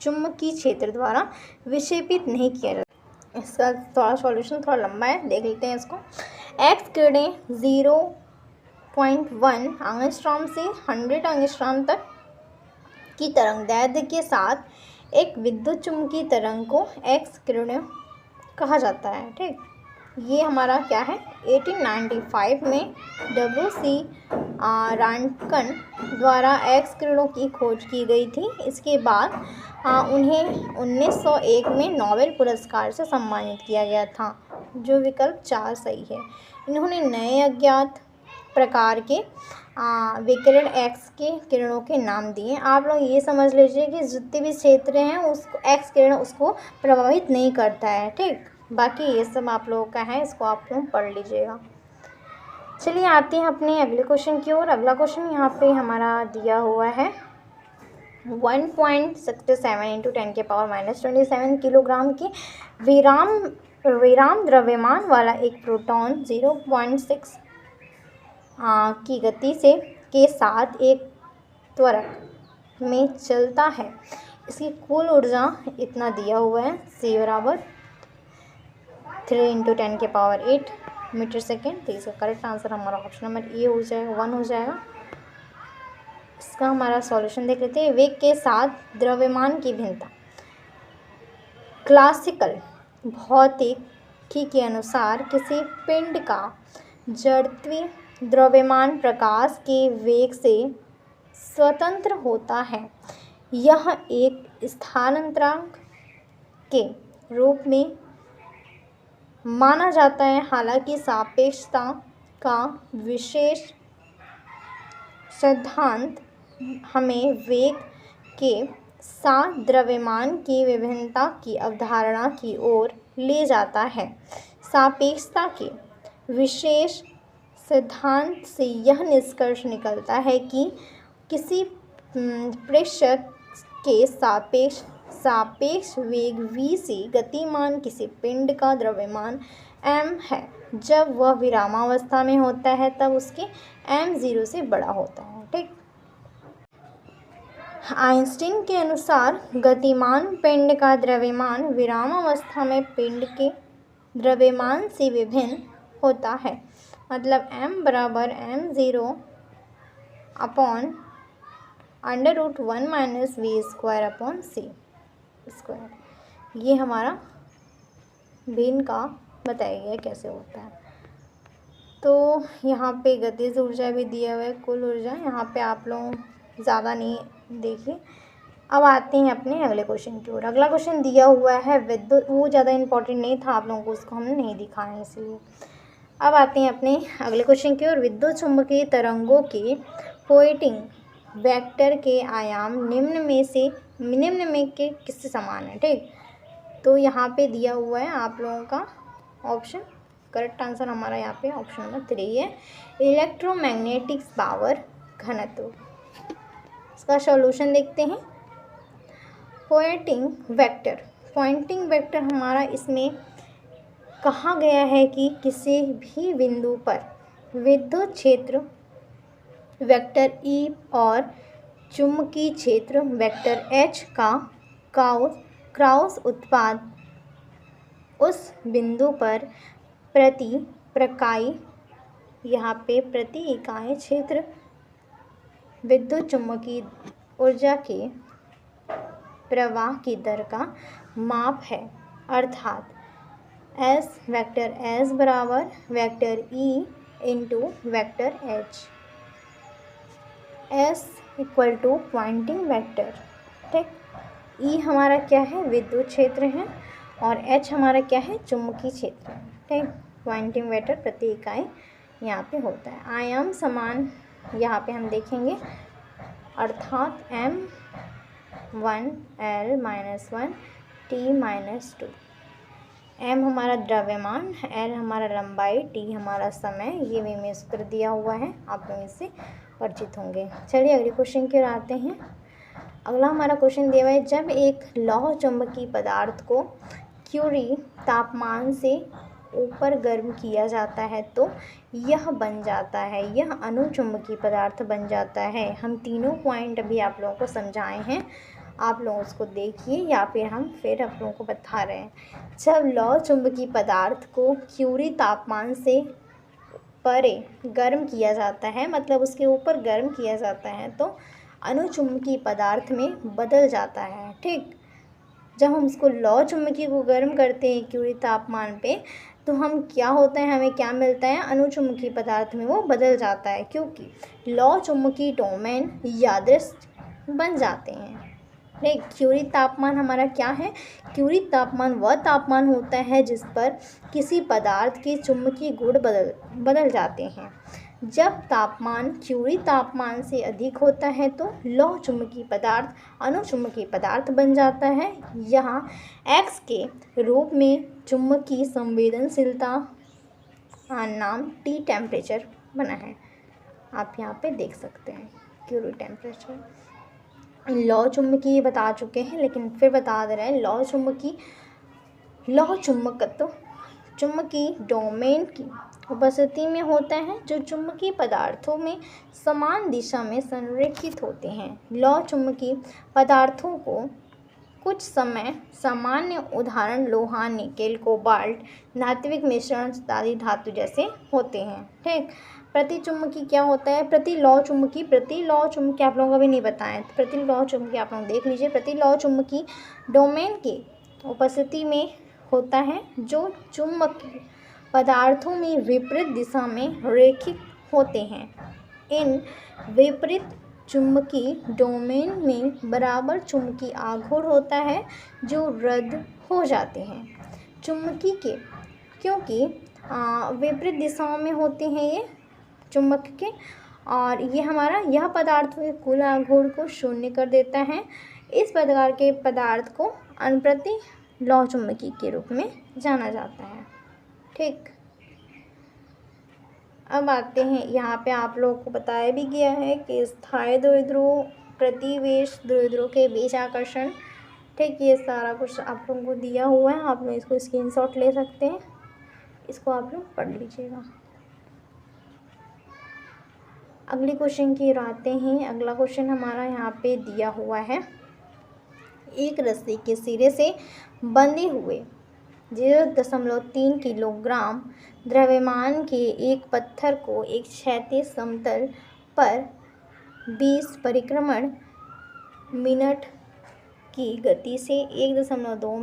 Speaker 1: चुंबकीय क्षेत्र द्वारा विक्षेपित नहीं किया जाता। इसका थोड़ा सॉल्यूशन थोड़ा लंबा है, देख लेते हैं इसको। एक्स किरणें 0.1 एंगस्ट्रॉम से 100 एंगस्ट्रॉम तक की तरंगदैर्घ्य के साथ एक विद्युत चुंबकीय तरंग को एक्स किरणें कहा जाता है। ठीक, ये हमारा क्या है, 1895 में W.C. रांटकन द्वारा एक्स किरणों की खोज की गई थी। इसके बाद उन्हें 1901 में नोबेल पुरस्कार से सम्मानित किया गया था, जो विकल्प 4 सही है। इन्होंने नए अज्ञात प्रकार के विकिरण एक्स के किरणों के नाम दिए। आप लोग ये समझ लीजिए कि जितने भी क्षेत्र हैं उसको एक्स किरण उसको प्रभावित नहीं करता है। ठीक, बाकी ये सब आप लोगों का है, इसको आप लोग पढ़ लीजिएगा। चलिए आते हैं अपने अगले क्वेश्चन की ओर। अगला क्वेश्चन यहाँ पे हमारा दिया हुआ है 1.67 × 10⁻⁻27 किलोग्राम की विराम द्रव्यमान वाला एक प्रोटॉन 0.6 की गति के साथ एक त्वरक में चलता है। इसकी कुल ऊर्जा इतना दिया हुआ है, C = 3 × 10⁸ मीटर सेकेंड। तो इसका करेक्ट आंसर हमारा ऑप्शन नंबर ए हो जाएगा, 1 हो जाएगा। इसका हमारा सॉल्यूशन देख लेते हैं। वेग के साथ द्रव्यमान की भिन्नता। क्लासिकल भौतिकी के अनुसार किसी पिंड का जड़त्वीय द्रव्यमान प्रकाश के वेग से स्वतंत्र होता है। यह एक स्थानांतरांक के रूप में माना जाता है। हालांकि सापेक्षता का विशेष सिद्धांत हमें वेग के साथ द्रव्यमान की विभिन्नता की अवधारणा की ओर ले जाता है। सापेक्षता के विशेष सिद्धांत से यह निष्कर्ष निकलता है कि किसी पृष्ठ के सापेक्ष वेग v से गतिमान किसी पिंड का द्रव्यमान m है। जब वह विरामावस्था में होता है तब उसके m 0 से बड़ा होता है। ठीक। आइंस्टीन के अनुसार गतिमान पिंड का द्रव्यमान विरामावस्था में पिंड के द्रव्यमान से विभिन्न होता है। मतलब m बराबर m0 upon √1 - v² upon c²। ये हमारा भिन्न का बताया गया कैसे होता है। तो यहाँ पे गतिज ऊर्जा भी दिया हुआ है, कुल ऊर्जा। यहाँ पे आप लोग ज़्यादा नहीं देखिए। अब आते हैं अपने अगले क्वेश्चन की ओर। अगला क्वेश्चन दिया हुआ है विद्युत, वो ज़्यादा इम्पोर्टेंट नहीं था, आप लोगों को उसको हमने नहीं दिखाया है इसलिए। अब आते हैं अपने अगले क्वेश्चन की ओर। विद्युत चुम्बकीय तरंगों के पॉइंटिंग वेक्टर के आयाम निम्न में के किससे समान है। ठीक। तो यहाँ पे दिया हुआ है आप लोगों का ऑप्शन, करेक्ट आंसर हमारा यहाँ पे ऑप्शन नंबर 3 है, इलेक्ट्रोमैग्नेटिक पावर घनत्व। इसका सॉल्यूशन देखते हैं। पॉइंटिंग वेक्टर हमारा इसमें कहा गया है कि किसी भी बिंदु पर विद्युत क्षेत्र वेक्टर E और चुंबकीय क्षेत्र वेक्टर H का क्रॉस उत्पाद उस बिंदु पर यहाँ पे प्रति इकाई क्षेत्र विद्युत चुम्बकीय ऊर्जा के प्रवाह की दर का माप है। अर्थात वेक्टर S बराबर vector E into vector H। S equal to Poynting vector. ठीक। E हमारा क्या है, विद्युत क्षेत्र है, और H हमारा क्या है, चुंबकीय क्षेत्र है। ठीक। पॉइंटिंग वेक्टर प्रति इकाई यहाँ पे होता है। आयाम समान यहाँ पे हम देखेंगे, अर्थात m1 l-1 t-2। m हमारा द्रव्यमान, l हमारा लंबाई, t हमारा समय। ये भी में सूत्र दिया हुआ है, आप लोग इससे परिचित होंगे। चलिए अगले क्वेश्चन की ओर आते हैं। अगला हमारा क्वेश्चन दिया हुआ है, जब एक लौह चुंबकीय पदार्थ को क्यूरी तापमान से ऊपर गर्म किया जाता है तो यह बन जाता है, यह अनुचुंबकीय पदार्थ बन जाता है। हम तीनों पॉइंट अभी आप लोगों को समझाए हैं, आप लोग उसको देखिए या फिर आप लोगों को बता रहे हैं। जब लौह चुंबकीय पदार्थ को क्यूरी तापमान से परे गर्म किया जाता है, मतलब उसके ऊपर गर्म किया जाता है, तो अनुचुंबकीय पदार्थ में बदल जाता है। ठीक। जब हम उसको लौह चुंबकीय को गर्म करते हैं क्यूरी तापमान पे, तो हम क्या होता है, हमें क्या मिलता है, अनुचुंबकीय पदार्थ में वो बदल जाता है, क्योंकि लौह चुंबकीय डोमेन यादृच्छिक बन जाते हैं। नहीं, क्यूरी तापमान हमारा क्या है, क्यूरी तापमान वह तापमान होता है जिस पर किसी पदार्थ के चुंबकीय गुण बदल जाते हैं। जब तापमान क्यूरी तापमान से अधिक होता है तो लौह चुंबकीय पदार्थ अनुचुंबकीय पदार्थ बन जाता है। यहाँ x के रूप में चुंबकीय संवेदनशीलता नाम T टेम्परेचर बना है, आप यहाँ पे देख सकते हैं क्यूरी टेम्परेचर। लौह चुंबकीय बता चुके हैं, लेकिन फिर बता दे रहे हैं, लौह चुंबकत्व चुंबकीय डोमेन की उपस्थिति में होता है जो चुंबकीय पदार्थों में समान दिशा में संरेखित होते हैं। लौह चुंबकीय पदार्थों को कुछ समय सामान्य उदाहरण लोहा, निकेल, कोबाल्ट, धात्विक मिश्रण आदि धातु जैसे होते हैं। ठीक। प्रतिचुम्बकी क्या होता है? प्रतिलौ चुम्बकी आप लोगों को भी नहीं बताएं। प्रतिलौ चुम्बकी आप लोग देख लीजिए। प्रतिलौ चुम्बकी डोमेन की उपस्थिति में होता है जो चुम्बकीय पदार्थों में विपरीत दिशा में रैखिक होते हैं। इन विपरीत चुम्बकीय डोमेन में बराबर चुम्बकीय आघूर्ण होता है जो रद्द हो जाते हैं। चुम्बकीय के क्योंकि विपरीत दिशाओं में होते हैं ये चुम्बक के, और ये हमारा यह पदार्थों के कुल आघूर्ण को शून्य कर देता है। इस प्रकार के पदार्थ को अनुप्रतिलौ चुम्बकी के रूप में जाना जाता है। ठीक, अब आते हैं यहाँ पे आप लोगों को बताया भी गया है कि स्थायी द्विध्रुव प्रतिवेश द्विध्रुव के बीच आकर्षण। ठीक, ये सारा कुछ आप लोगों को दिया हुआ है, आप लोग इसको स्क्रीनशॉट ले सकते हैं, इसको आप लोग पढ़ लीजिएगा। अगले क्वेश्चन की ओर आते हैं। अगला क्वेश्चन हमारा यहाँ पे दिया हुआ है। एक रस्सी के सिरे से बंधे हुए 0.3 किलोग्राम द्रव्यमान के एक पत्थर को एक क्षैतिज समतल पर 20 परिक्रमण मिनट की गति से 1.2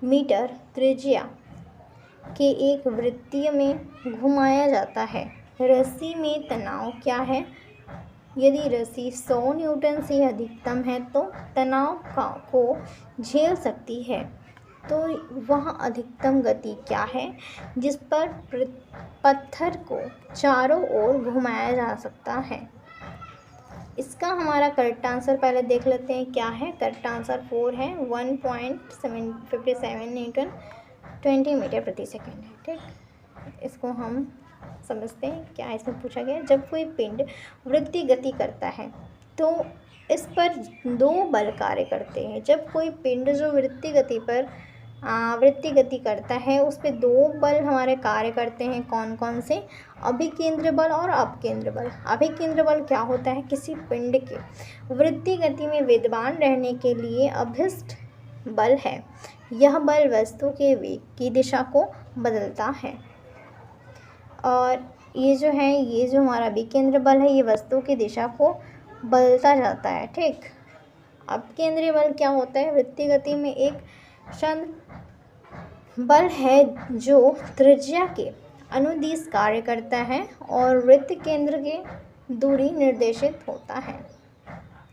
Speaker 1: मीटर त्रिज्या के एक वृत्तीय में घुमाया जाता है। रस्सी में तनाव क्या है? यदि रस्सी 100 न्यूटन से अधिकतम है तो तनाव को झेल सकती है, तो वह अधिकतम गति क्या है जिस पर पत्थर को चारों ओर घुमाया जा सकता है? इसका हमारा करेक्ट आंसर पहले देख लेते हैं क्या है। करेक्ट आंसर 4 है, 1.57 न्यूटन 20 मीटर प्रति सेकेंड है। ठीक, इसको हम समझते हैं क्या इसमें पूछा गया। जब कोई पिंड वृत्तीय गति करता है तो इस पर 2 बल कार्य करते हैं। जब कोई पिंड जो वृत्तीय गति करता है उस पर 2 बल हमारे कार्य करते हैं। कौन कौन से? अभिकेंद्र बल और अपकेंद्र बल। अभिकेंद्र बल क्या होता है? किसी पिंड के वृत्तीय गति में विद्यमान रहने के लिए अभिष्ट बल है। यह बल वस्तु के वेग की दिशा को बदलता है। और ये जो हमारा विकेंद्र बल है ये वस्तु की दिशा को बदलता जाता है। ठीक, अपकेंद्रीय बल क्या होता है? वृत्तीय गति में एक क्षण बल है जो त्रिज्या के अनुदिश कार्य करता है और वृत्त केंद्र के दूरी निर्देशित होता है।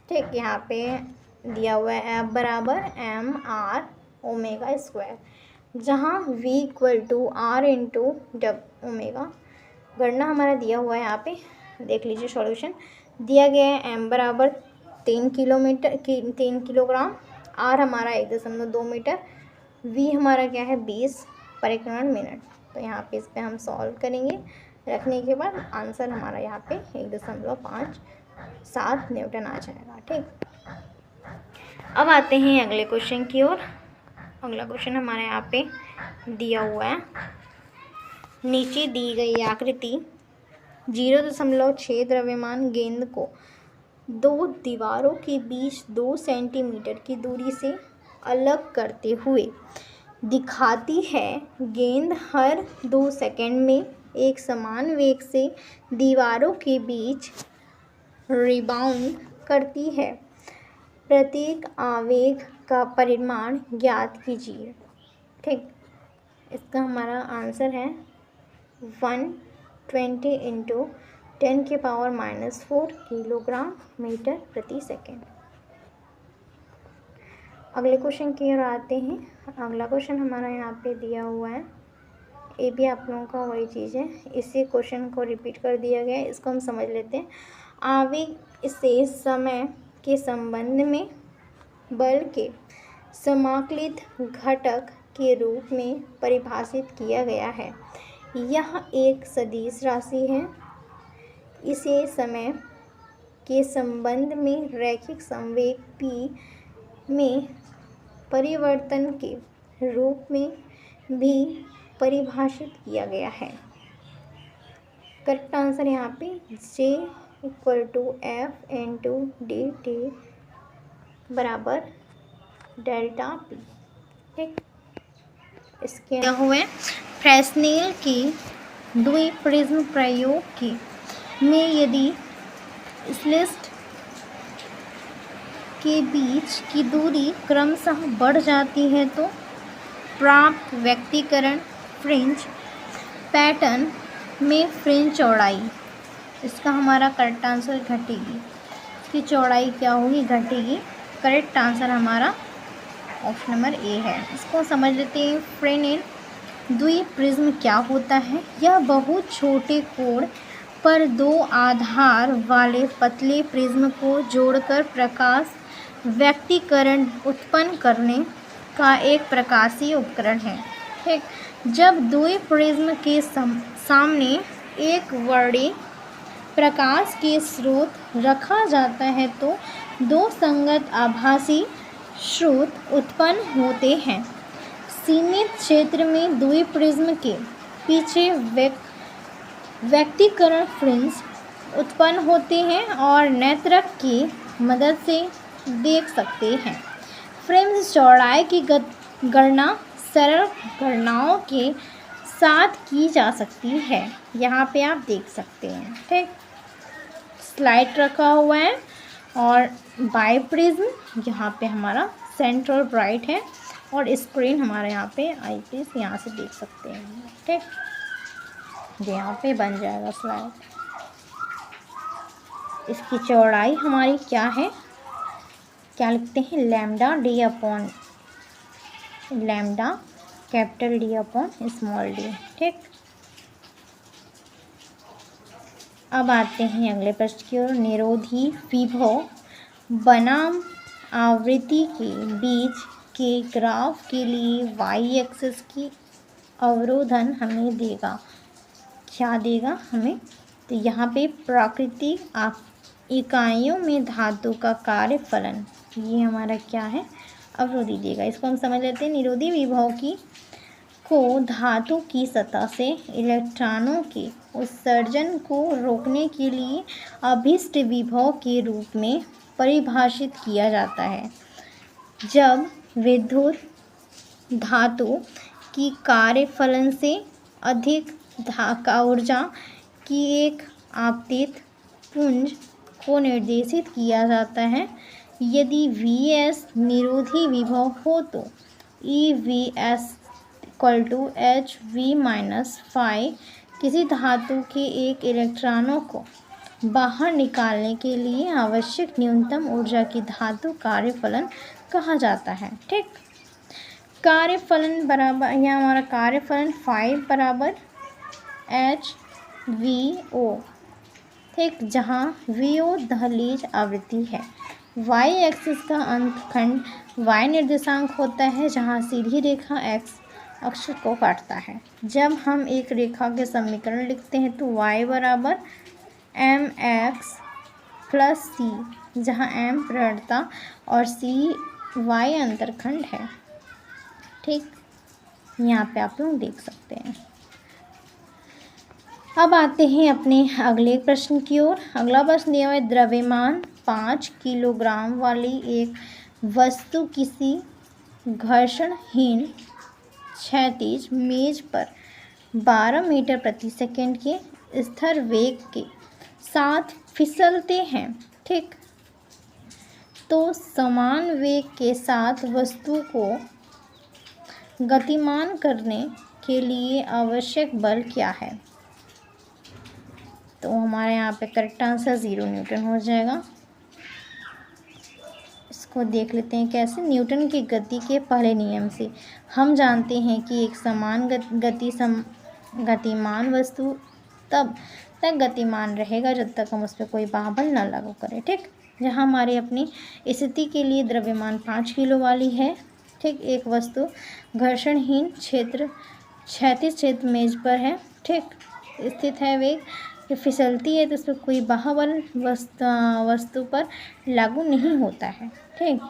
Speaker 1: ठीक, यहाँ पे दिया हुआ है F बराबर mr ओमेगा स्क्वायर, जहाँ V equal to R into omega. गणना हमारा दिया हुआ है, यहाँ पे देख लीजिए। सॉल्यूशन दिया गया है m बराबर 3 किलोग्राम, R हमारा 1.2 मीटर, V हमारा क्या है 20 परिक्रमण मिनट। तो यहाँ पे इस पर हम सॉल्व करेंगे। रखने के बाद आंसर हमारा यहाँ पे 1.57 न्यूटन आ जाएगा। ठीक, अब आते हैं अगले क्वेश्चन की ओर। अगला क्वेश्चन हमारे यहाँ पे दिया हुआ है। नीचे दी गई आकृति 0.6 द्रव्यमान गेंद को 2 दीवारों के बीच 2 सेंटीमीटर की दूरी से अलग करते हुए दिखाती है। गेंद हर 2 सेकंड में एक समान वेग से दीवारों के बीच रिबाउंड करती है। प्रत्येक आवेग का परिमाण ज्ञात कीजिए। ठीक, इसका हमारा आंसर है 120 इंटू 10⁻⁻4 किलोग्राम मीटर प्रति सेकेंड। अगले क्वेश्चन की ओर आते हैं। अगला क्वेश्चन हमारा यहाँ पे दिया हुआ है। ये भी आप लोगों का वही चीज़ है, इसी क्वेश्चन को रिपीट कर दिया गया है, इसको हम समझ लेते हैं। आवेग से समय के संबंध में बल के समाकलित घटक के रूप में परिभाषित किया गया है। यह एक सदिश राशि है। इसे समय के संबंध में रैखिक संवेग p में परिवर्तन के रूप में भी परिभाषित किया गया है। करेक्ट आंसर यहाँ पे J equal to F into dt बराबर डेल्टा P। ठीक, इसके हुए फ्रेस्नेल की द्वि प्रिज्म प्रयोग के में यदि स्लिट के बीच की दूरी क्रमशः बढ़ जाती है तो प्राप्त व्यक्तिकरण फ्रिंज पैटर्न में फ्रिंज चौड़ाई, इसका हमारा करेक्ट आंसर घटेगी। इसकी चौड़ाई क्या होगी? घटेगी। करेक्ट आंसर हमारा ऑप्शन नंबर ए है। इसको समझ लेते हैं। फ्रेनेल द्विप्रिज्म क्या होता है? यह बहुत छोटे कोण पर दो आधार वाले पतले प्रिज्म को जोड़कर प्रकाश व्यक्तिकरण उत्पन्न करने का एक प्रकाशीय उपकरण है। ठीक, जब द्विप्रिज्म के सामने एक वर्णी प्रकाश के स्रोत रखा जाता है तो दो संगत आभासी स्रोत उत्पन्न होते हैं। सीमित क्षेत्र में द्विप्रिज्म के पीछे व्यक्तिकरण फ्रिंज उत्पन्न होते हैं और नेत्रक की मदद से देख सकते हैं। फ्रिंज चौड़ाई की गणना सरल गणनाओं के साथ की जा सकती है। यहाँ पे आप देख सकते हैं। ठीक, स्लाइड रखा हुआ है और बाइप्रिज्म यहाँ पे हमारा सेंट्रल ब्राइट है और स्क्रीन हमारा यहाँ पे आईपीएस यहाँ से देख सकते हैं। ठीक, यहाँ पे बन जाएगा स्लाइड। इसकी चौड़ाई हमारी क्या है? क्या लिखते हैं? Lambda D upon lambda capital D upon small D. ठीक, अब आते हैं अगले प्रश्न की ओर। निरोधी विभव बनाम आवृत्ति के बीच के ग्राफ के लिए वाई एक्सिस की अवरोधन हमें देगा। क्या देगा हमें? तो यहाँ पे प्राकृतिक इकाइयों में धातु का कार्यफलन, ये हमारा क्या है? अवरोधी देगा। इसको हम समझ लेते हैं। निरोधी विभव को धातु की सतह से इलेक्ट्रॉनों के उत्सर्जन को रोकने के लिए अभिष्ट विभव के रूप में परिभाषित किया जाता है। जब विद्युत धातु की कार्यफलन से अधिक ऊर्जा की एक आपतित पुंज को निर्देशित किया जाता है। यदि Vs निरोधी विभव हो तो EVS = HV-phi किसी धातु के एक इलेक्ट्रॉनों को बाहर निकालने के लिए आवश्यक न्यूनतम ऊर्जा की धातु कार्यफलन कहा जाता है। ठीक, कार्यफलन बराबर, यहाँ हमारा कार्यफलन phi बराबर HVO। ठीक, जहाँ VO दहलीज आवृत्ति है। y एक्सिस का अंतखंड y निर्देशांक होता है जहाँ सीधी रेखा x अक्ष को काटता है। जब हम एक रेखा के समीकरण लिखते हैं तो y बराबर mx + c, जहाँ m प्रणता और c y अंतरखंड है। ठीक, यहाँ पे आप लोग देख सकते हैं। अब आते हैं अपने अगले प्रश्न की ओर। अगला प्रश्न दिया हुआ है। द्रव्यमान 5 किलोग्राम वाली एक वस्तु किसी घर्षणहीन क्षैतिज मेज पर 12 मीटर प्रति सेकंड के स्थिर वेग के साथ फिसलते हैं। ठीक, तो समान वेग के साथ वस्तु को गतिमान करने के लिए आवश्यक बल क्या है? तो हमारे यहाँ पे करेक्ट आंसर 0 न्यूटन हो जाएगा। इसको देख लेते हैं कैसे। न्यूटन की गति के पहले नियम से हम जानते हैं कि एक समान गतिमान वस्तु तब तक गतिमान रहेगा जब तक हम उस पर कोई बाहबल न लागू करें। ठीक, जहाँ हमारी अपनी स्थिति के लिए द्रव्यमान 5 किलो वाली है। ठीक, एक वस्तु घर्षणहीन क्षैतिज क्षेत्र मेज पर है। ठीक, स्थित है। वेग जब फिसलती है तो उस पर कोई बाहबल वस्तु पर लागू नहीं होता है। ठीक,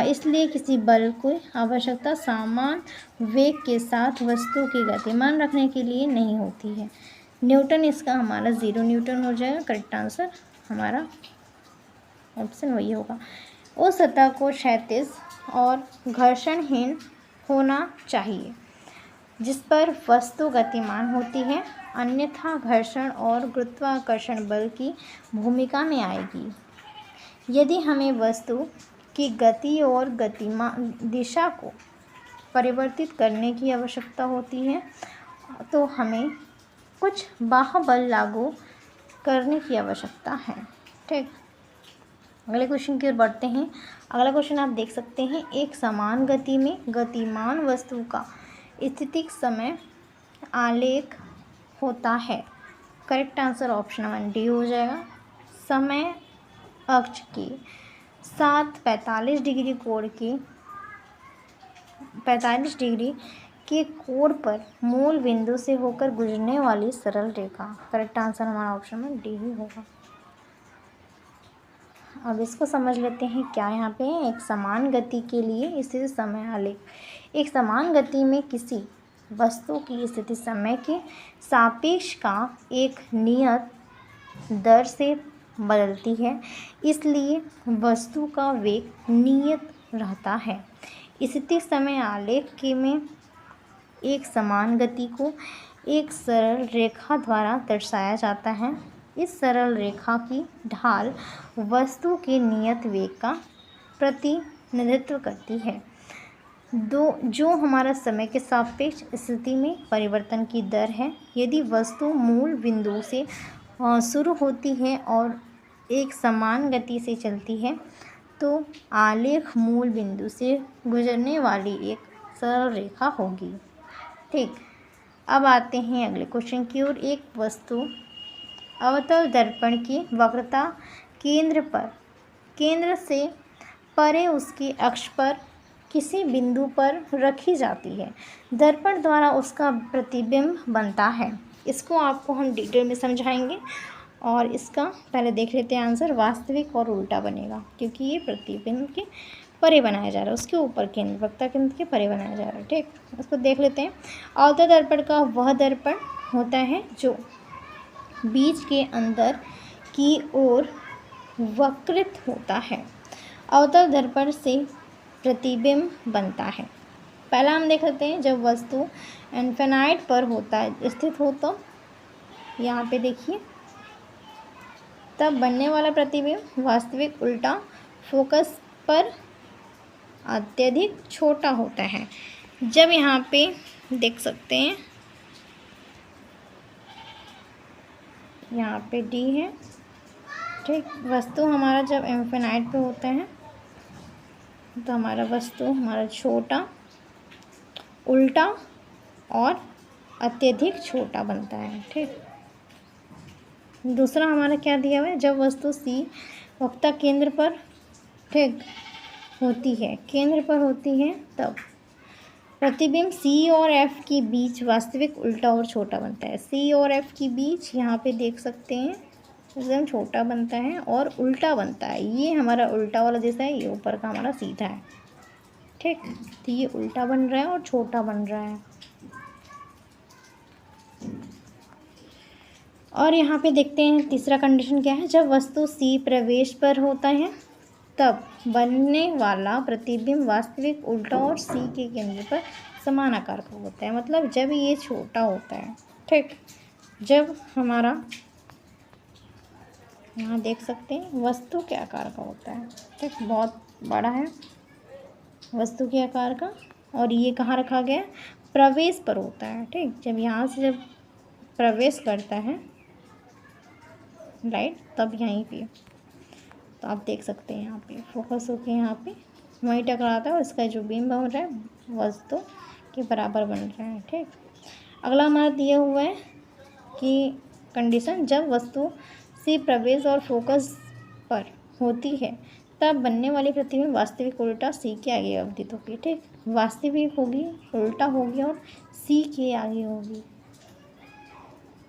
Speaker 1: इसलिए किसी बल की आवश्यकता समान वेग के साथ वस्तु के गतिमान रखने के लिए नहीं होती है। न्यूटन, इसका हमारा 0 न्यूटन हो जाएगा। करेक्ट आंसर हमारा ऑप्शन वही होगा। उस सतह को क्षैतिज और घर्षणहीन होना चाहिए। जिस पर वस्तु गतिमान होती है, अन्यथा घर्षण और गुरुत्वाकर्षण बल की भूमिका में आएगी। यदि हमें वस्तु की गति और गतिमान दिशा को परिवर्तित करने की आवश्यकता होती है तो हमें कुछ बाह्य बल लागू करने की आवश्यकता है। ठीक, अगले क्वेश्चन की ओर बढ़ते हैं। अगला क्वेश्चन आप देख सकते हैं, एक समान गति में गतिमान वस्तु का स्थितिक समय आलेख होता है। करेक्ट आंसर ऑप्शन 1 डी हो जाएगा। समय अक्ष के साथ 45 डिग्री के कोण पर मूल बिंदु से होकर गुजरने वाली सरल रेखा। करेक्ट आंसर हमारा ऑप्शन में डी ही होगा। अब इसको समझ लेते हैं क्या यहाँ पे है। एक समान गति के लिए स्थिति समय आलेख। एक समान गति में किसी वस्तु की स्थिति समय के सापेक्ष का एक नियत दर से बदलती है, इसलिए वस्तु का वेग नियत रहता है। स्थिति समय आलेख के में एक समान गति को एक सरल रेखा द्वारा दर्शाया जाता है। इस सरल रेखा की ढाल वस्तु के नियत वेग का प्रतिनिधित्व करती है, जो हमारा समय के सापेक्ष स्थिति में परिवर्तन की दर है। यदि वस्तु मूल बिंदु से शुरू होती है और एक समान गति से चलती है तो आलेख मूल बिंदु से गुजरने वाली एक सरल रेखा होगी। ठीक, अब आते हैं अगले क्वेश्चन की ओर। एक वस्तु अवतल दर्पण की वक्रता केंद्र से परे उसके अक्ष पर किसी बिंदु पर रखी जाती है। दर्पण द्वारा उसका प्रतिबिंब बनता है। इसको आपको हम डिटेल में समझाएंगे और इसका पहले देख लेते हैं आंसर। वास्तविक और उल्टा बनेगा क्योंकि ये प्रतिबिंब के परे बनाया जा रहा है, उसके ऊपर केंद्र, वक्रता केंद्र के परे बनाया जा रहा है। ठीक, उसको देख लेते हैं। अवतल दर्पण का वह दर्पण होता है जो बीज के अंदर की ओर वक्रित होता है। अवतल दर्पण से प्रतिबिंब बनता है। पहला हम देख लेते हैं, जब वस्तु इन्फिनाइट पर स्थित हो तो यहाँ पे देखिए, तब बनने वाला प्रतिबिंब वास्तविक उल्टा फोकस पर अत्यधिक छोटा होता है। जब यहाँ पे देख सकते हैं, यहाँ पे डी है। ठीक, वस्तु हमारा जब इन्फिनाइट पे होता है तो हमारा वस्तु हमारा छोटा, उल्टा और अत्यधिक छोटा बनता है। ठीक, दूसरा हमारा क्या दिया हुआ है, जब वस्तु सी वक्रता केंद्र पर ठीक होती है, केंद्र पर होती है, तब प्रतिबिंब सी और एफ के बीच वास्तविक उल्टा और छोटा बनता है। सी और एफ के बीच यहाँ पे देख सकते हैं एकदम छोटा बनता है और उल्टा बनता है। ये हमारा उल्टा वाला जैसा है, ये ऊपर का हमारा सीधा है। ठीक, तो ये उल्टा बन रहा है और छोटा बन रहा है। और यहाँ पे देखते हैं तीसरा कंडीशन क्या है, जब वस्तु सी प्रवेश पर होता है तब बनने वाला प्रतिबिंब वास्तविक उल्टा और सी के केंद्र पर समान आकार का होता है। मतलब जब ये छोटा होता है, ठीक, जब हमारा यहाँ देख सकते हैं वस्तु के आकार का होता है। ठीक, बहुत बड़ा है वस्तु के आकार का, और ये कहाँ रखा गया है, प्रवेश पर होता है। ठीक, जब यहाँ से जब प्रवेश करता है लाइट, तब यहीं पे तो आप देख सकते हैं यहाँ पे फोकस होके यहाँ पे वहीं टकराता है और इसका जो बीम बन रहा है वस्तु के बराबर बन रहा है। ठीक, अगला हमारा दिया हुआ है कि कंडीशन, जब वस्तु से प्रवेश और फोकस पर होती है तब बनने वाली प्रतिबिंब वास्तविक उल्टा सी के आगे अवधित होगी। ठीक, वास्तविक होगी, उल्टा होगी और सी के आगे होगी।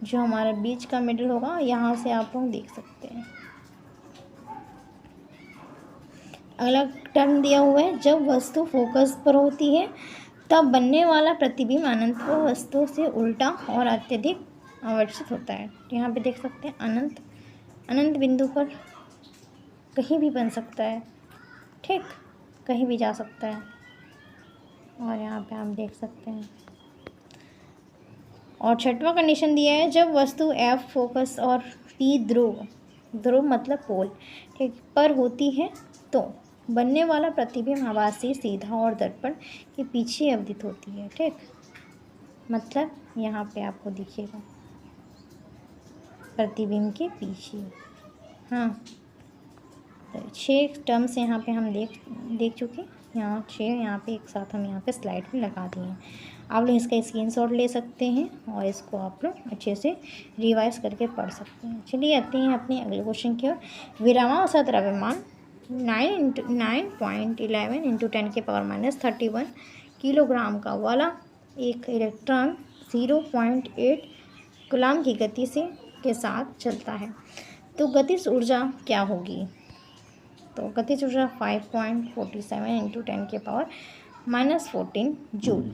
Speaker 1: जो हमारा बीच का मिडल होगा, यहाँ से आप लोग देख सकते हैं। अगला टर्म दिया हुआ है, जब वस्तु फोकस पर होती है तब बनने वाला प्रतिबिंब अनंत वस्तु से उल्टा और अत्यधिक आवर्धित होता है। यहाँ पे देख सकते हैं अनंत बिंदु पर कहीं भी बन सकता है। ठीक, कहीं भी जा सकता है। और यहाँ पे आप देख सकते हैं और छठवां कंडीशन दिया है, जब वस्तु F फोकस और P ध्रुव मतलब पोल ठीक पर होती है तो बनने वाला प्रतिबिंब हवा से सीधा और दर्पण के पीछे अवधित होती है। ठीक, मतलब यहाँ पे आपको दिखेगा प्रतिबिंब के पीछे। हाँ, तो 6 टर्म्स यहाँ पे हम देख चुके, यहाँ 6 यहाँ पे एक साथ हम यहाँ पे स्लाइड में लगा दिए हैं। आप लोग इसका स्क्रीनशॉट ले सकते हैं और इसको आप लोग अच्छे से रिवाइज करके पढ़ सकते हैं। चलिए आते हैं अपने अगले क्वेश्चन की ओर। विरामावसात द्रव्यमान 9.11 इंटू 10⁻³ किलोग्राम का वाला एक इलेक्ट्रॉन 0.8 कूलम्ब की गति के साथ चलता है, तो गतिज ऊर्जा क्या होगी? तो गतिज ऊर्जा 5.47 इंटू 10⁻14 जूल।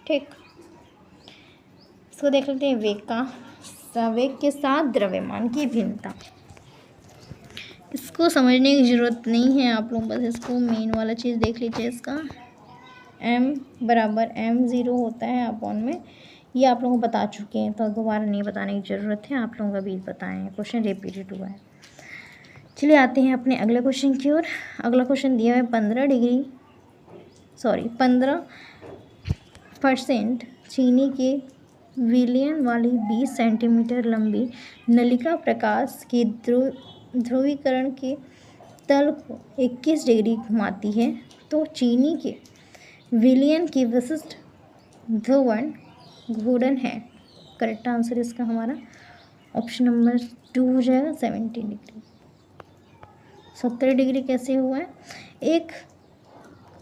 Speaker 1: ठीक, इसको देख लेते हैं। वेग के साथ द्रव्यमान की भिन्नता, इसको समझने की ज़रूरत नहीं है आप लोग, बस इसको मेन वाला चीज़ देख लीजिए। इसका m बराबर m0 होता है अपॉन में, ये आप लोगों को बता चुके हैं तो दोबारा नहीं बताने की ज़रूरत है, आप लोगों को अभी बताएं हैं, क्वेश्चन रिपीटेड हुआ है। चलिए आते हैं अपने अगले क्वेश्चन की ओर। अगला क्वेश्चन दिया है 15% चीनी के विलयन वाली 20 सेंटीमीटर लंबी नलिका प्रकाश के ध्रुवीकरण के तल को 21 डिग्री घुमाती है, तो चीनी के विलयन की विशिष्ट ध्रुवण घूर्णन है। करेक्ट आंसर इसका हमारा ऑप्शन नंबर 2 हो जाएगा 70 डिग्री। 70 डिग्री कैसे हुआ है? एक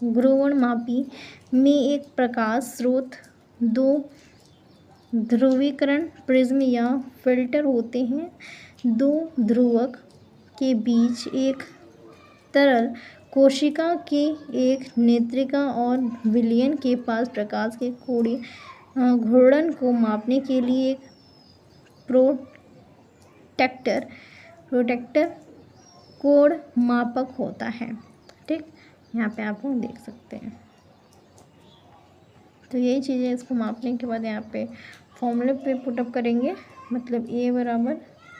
Speaker 1: घूर्णनमापी में एक प्रकाश स्रोत, 2 ध्रुवीकरण प्रिज्म या फिल्टर होते हैं, 2 ध्रुवक के बीच एक तरल कोशिका के एक नेत्रिका और विलयन के पास प्रकाश के कोणीय घूर्णन को मापने के लिए एक प्रोटेक्टर कोण मापक होता है। ठीक, यहाँ पे आप लोग देख सकते हैं। तो यही चीज़ें इसको मापने के बाद यहाँ पे फॉर्मूले पे पुटअप करेंगे, मतलब A बराबर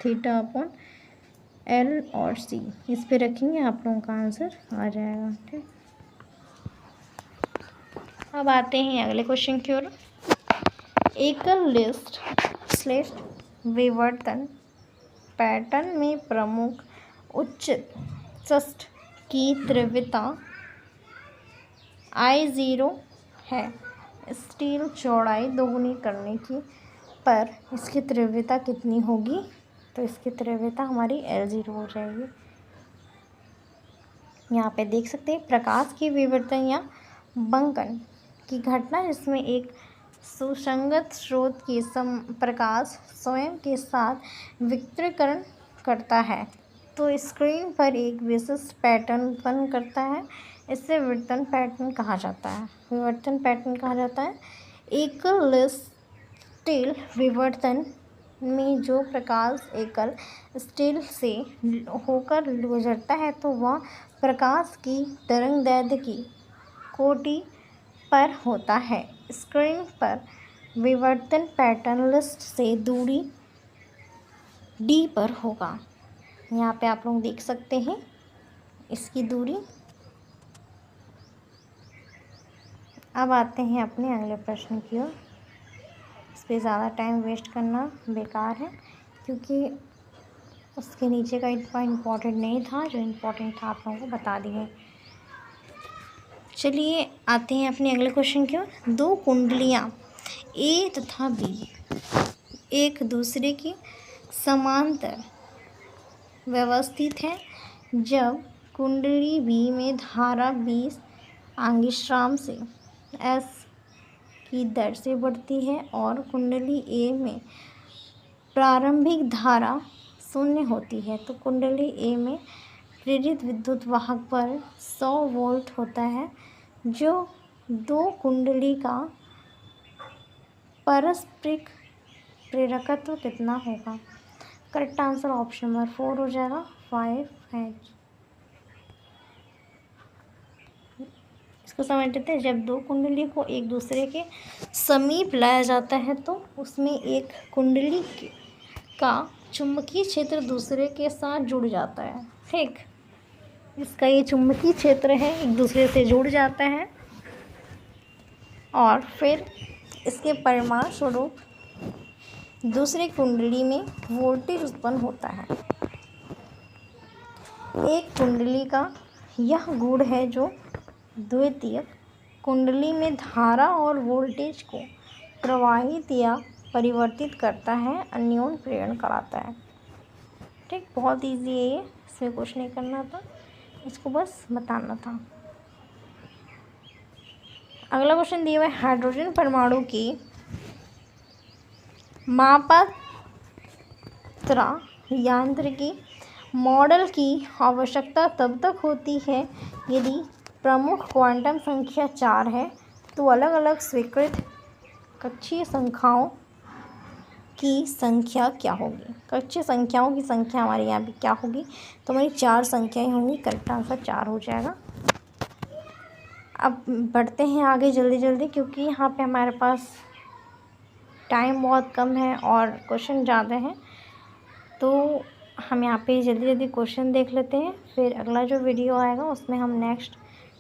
Speaker 1: थीटा अपॉन L और C, इस पे रखेंगे, आप लोगों का आंसर आ जाएगा। ठीक, अब आते हैं अगले क्वेश्चन की ओर। एकल लिस्ट विवर्तन पैटर्न में प्रमुख उच्च षष्ठ की तीव्रता I0 है। स्टील चौड़ाई दोगुनी करने की पर इसकी तीव्रता कितनी होगी? तो इसकी तीव्रता हमारी L0 हो जाएगी। यहाँ पे देख सकते हैं प्रकाश की विवर्तन या बंकन की घटना, जिसमें एक सुसंगत स्रोत की प्रकाश स्वयं के साथ विकिरण करता है तो स्क्रीन पर एक विशिष्ट पैटर्न उत्पन्न करता है, इसे विवर्तन पैटर्न कहा जाता है। एकल स्टील विवर्तन में जो प्रकाश एकल स्टील से होकर गुजरता है तो वह प्रकाश की तरंगदैर्ध्य की कोटि पर होता है। स्क्रीन पर विवर्तन पैटर्न लिस्ट से दूरी D पर होगा। यहाँ पे आप लोग देख सकते हैं इसकी दूरी। अब आते हैं अपने अगले प्रश्न की ओर। इस पर ज़्यादा टाइम वेस्ट करना बेकार है, क्योंकि उसके नीचे का इम्पॉर्टेंट नहीं था, जो इम्पोर्टेंट था आप लोगों को बता दिए। चलिए आते हैं अपने अगले क्वेश्चन की ओर। 2 कुंडलियाँ A तथा B एक दूसरे की समांतर व्यवस्थित है। जब कुंडली B में धारा 20 एंगस्ट्रॉम से S की दर से बढ़ती है और कुंडली A में प्रारंभिक धारा 0 होती है, तो कुंडली A में प्रेरित विद्युत वाहक पर 100 वोल्ट होता है, जो 2 कुंडली का पारस्परिक प्रेरकत्व कितना होगा? करेक्ट आंसर ऑप्शन नंबर 4 हो जाएगा 5 है। इसको समझ लेते हैं। जब दो कुंडली को एक दूसरे के समीप लाया जाता है तो उसमें एक कुंडली का चुंबकीय क्षेत्र दूसरे के साथ जुड़ जाता है। ठीक, इसका ये चुंबकीय क्षेत्र है एक दूसरे से जुड़ जाता है और फिर इसके परिणाम स्वरूप दूसरी कुंडली में वोल्टेज उत्पन्न होता है। एक कुंडली का यह गुण है जो द्वितीयक कुंडली में धारा और वोल्टेज को प्रवाहित या परिवर्तित करता है, अन्योन्य प्रेरण कराता है। ठीक, बहुत इजी है ये, इसमें कुछ नहीं करना था, इसको बस बताना था। अगला क्वेश्चन दिया हुआ है, हाइड्रोजन परमाणु की मात्रा यांत्रिकी मॉडल की आवश्यकता तब तक होती है यदि प्रमुख क्वांटम संख्या 4 है, तो अलग अलग स्वीकृत कक्षीय संख्याओं की संख्या क्या होगी। कक्षीय संख्याओं की संख्या हमारे यहाँ पे क्या होगी, तो हमारी 4 संख्याएं होंगी। करेक्ट आंसर 4 हो जाएगा। अब बढ़ते हैं आगे जल्दी जल्दी, क्योंकि यहाँ पे हमारे पास टाइम बहुत कम है और क्वेश्चन ज़्यादा हैं, तो हम यहाँ पे जल्दी जल्दी क्वेश्चन देख लेते हैं। फिर अगला जो वीडियो आएगा उसमें हम नेक्स्ट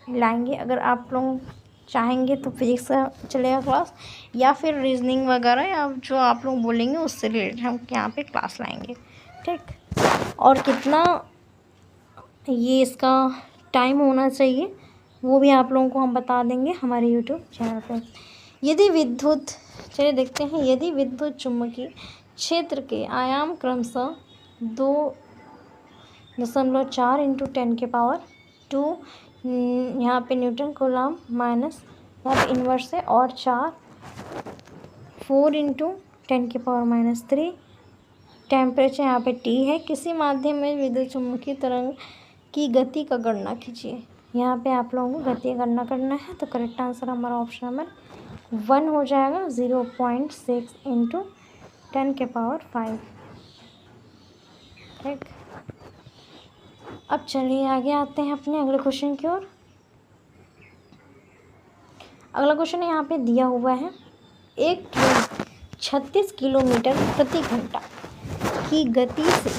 Speaker 1: लाएंगे। अगर आप लोग चाहेंगे तो फिजिक्स का चलेगा क्लास, या फिर रीजनिंग वगैरह, या जो आप लोग बोलेंगे उससे रिलेटेड हम यहाँ पे क्लास लाएंगे। ठीक, और कितना ये इसका टाइम होना चाहिए वो भी आप लोगों को हम बता देंगे हमारे यूट्यूब चैनल पे। यदि विद्युत, चलिए देखते हैं, यदि विद्युत चुम्बकीय क्षेत्र के आयाम क्रमशः 2.4 × 10⁻², यहाँ पे न्यूटन कूलम्ब माइनस यहाँ पे इन्वर्स है, और 4 × 10⁻³ टेम्परेचर यहाँ पे T है। किसी माध्यम में विद्युत चुम्बकीय तरंग की गति का गणना कीजिए। यहाँ पे आप लोगों को गति का गणना करना है, तो करेक्ट आंसर हमारा ऑप्शन नंबर 1 हो जाएगा, 0.6 × 10⁵। ठीक, अब चलिए आगे आते हैं अपने अगले क्वेश्चन की ओर। अगला क्वेश्चन यहाँ पे दिया हुआ है, एक ट्रेन 36 किलोमीटर प्रति घंटा की गति से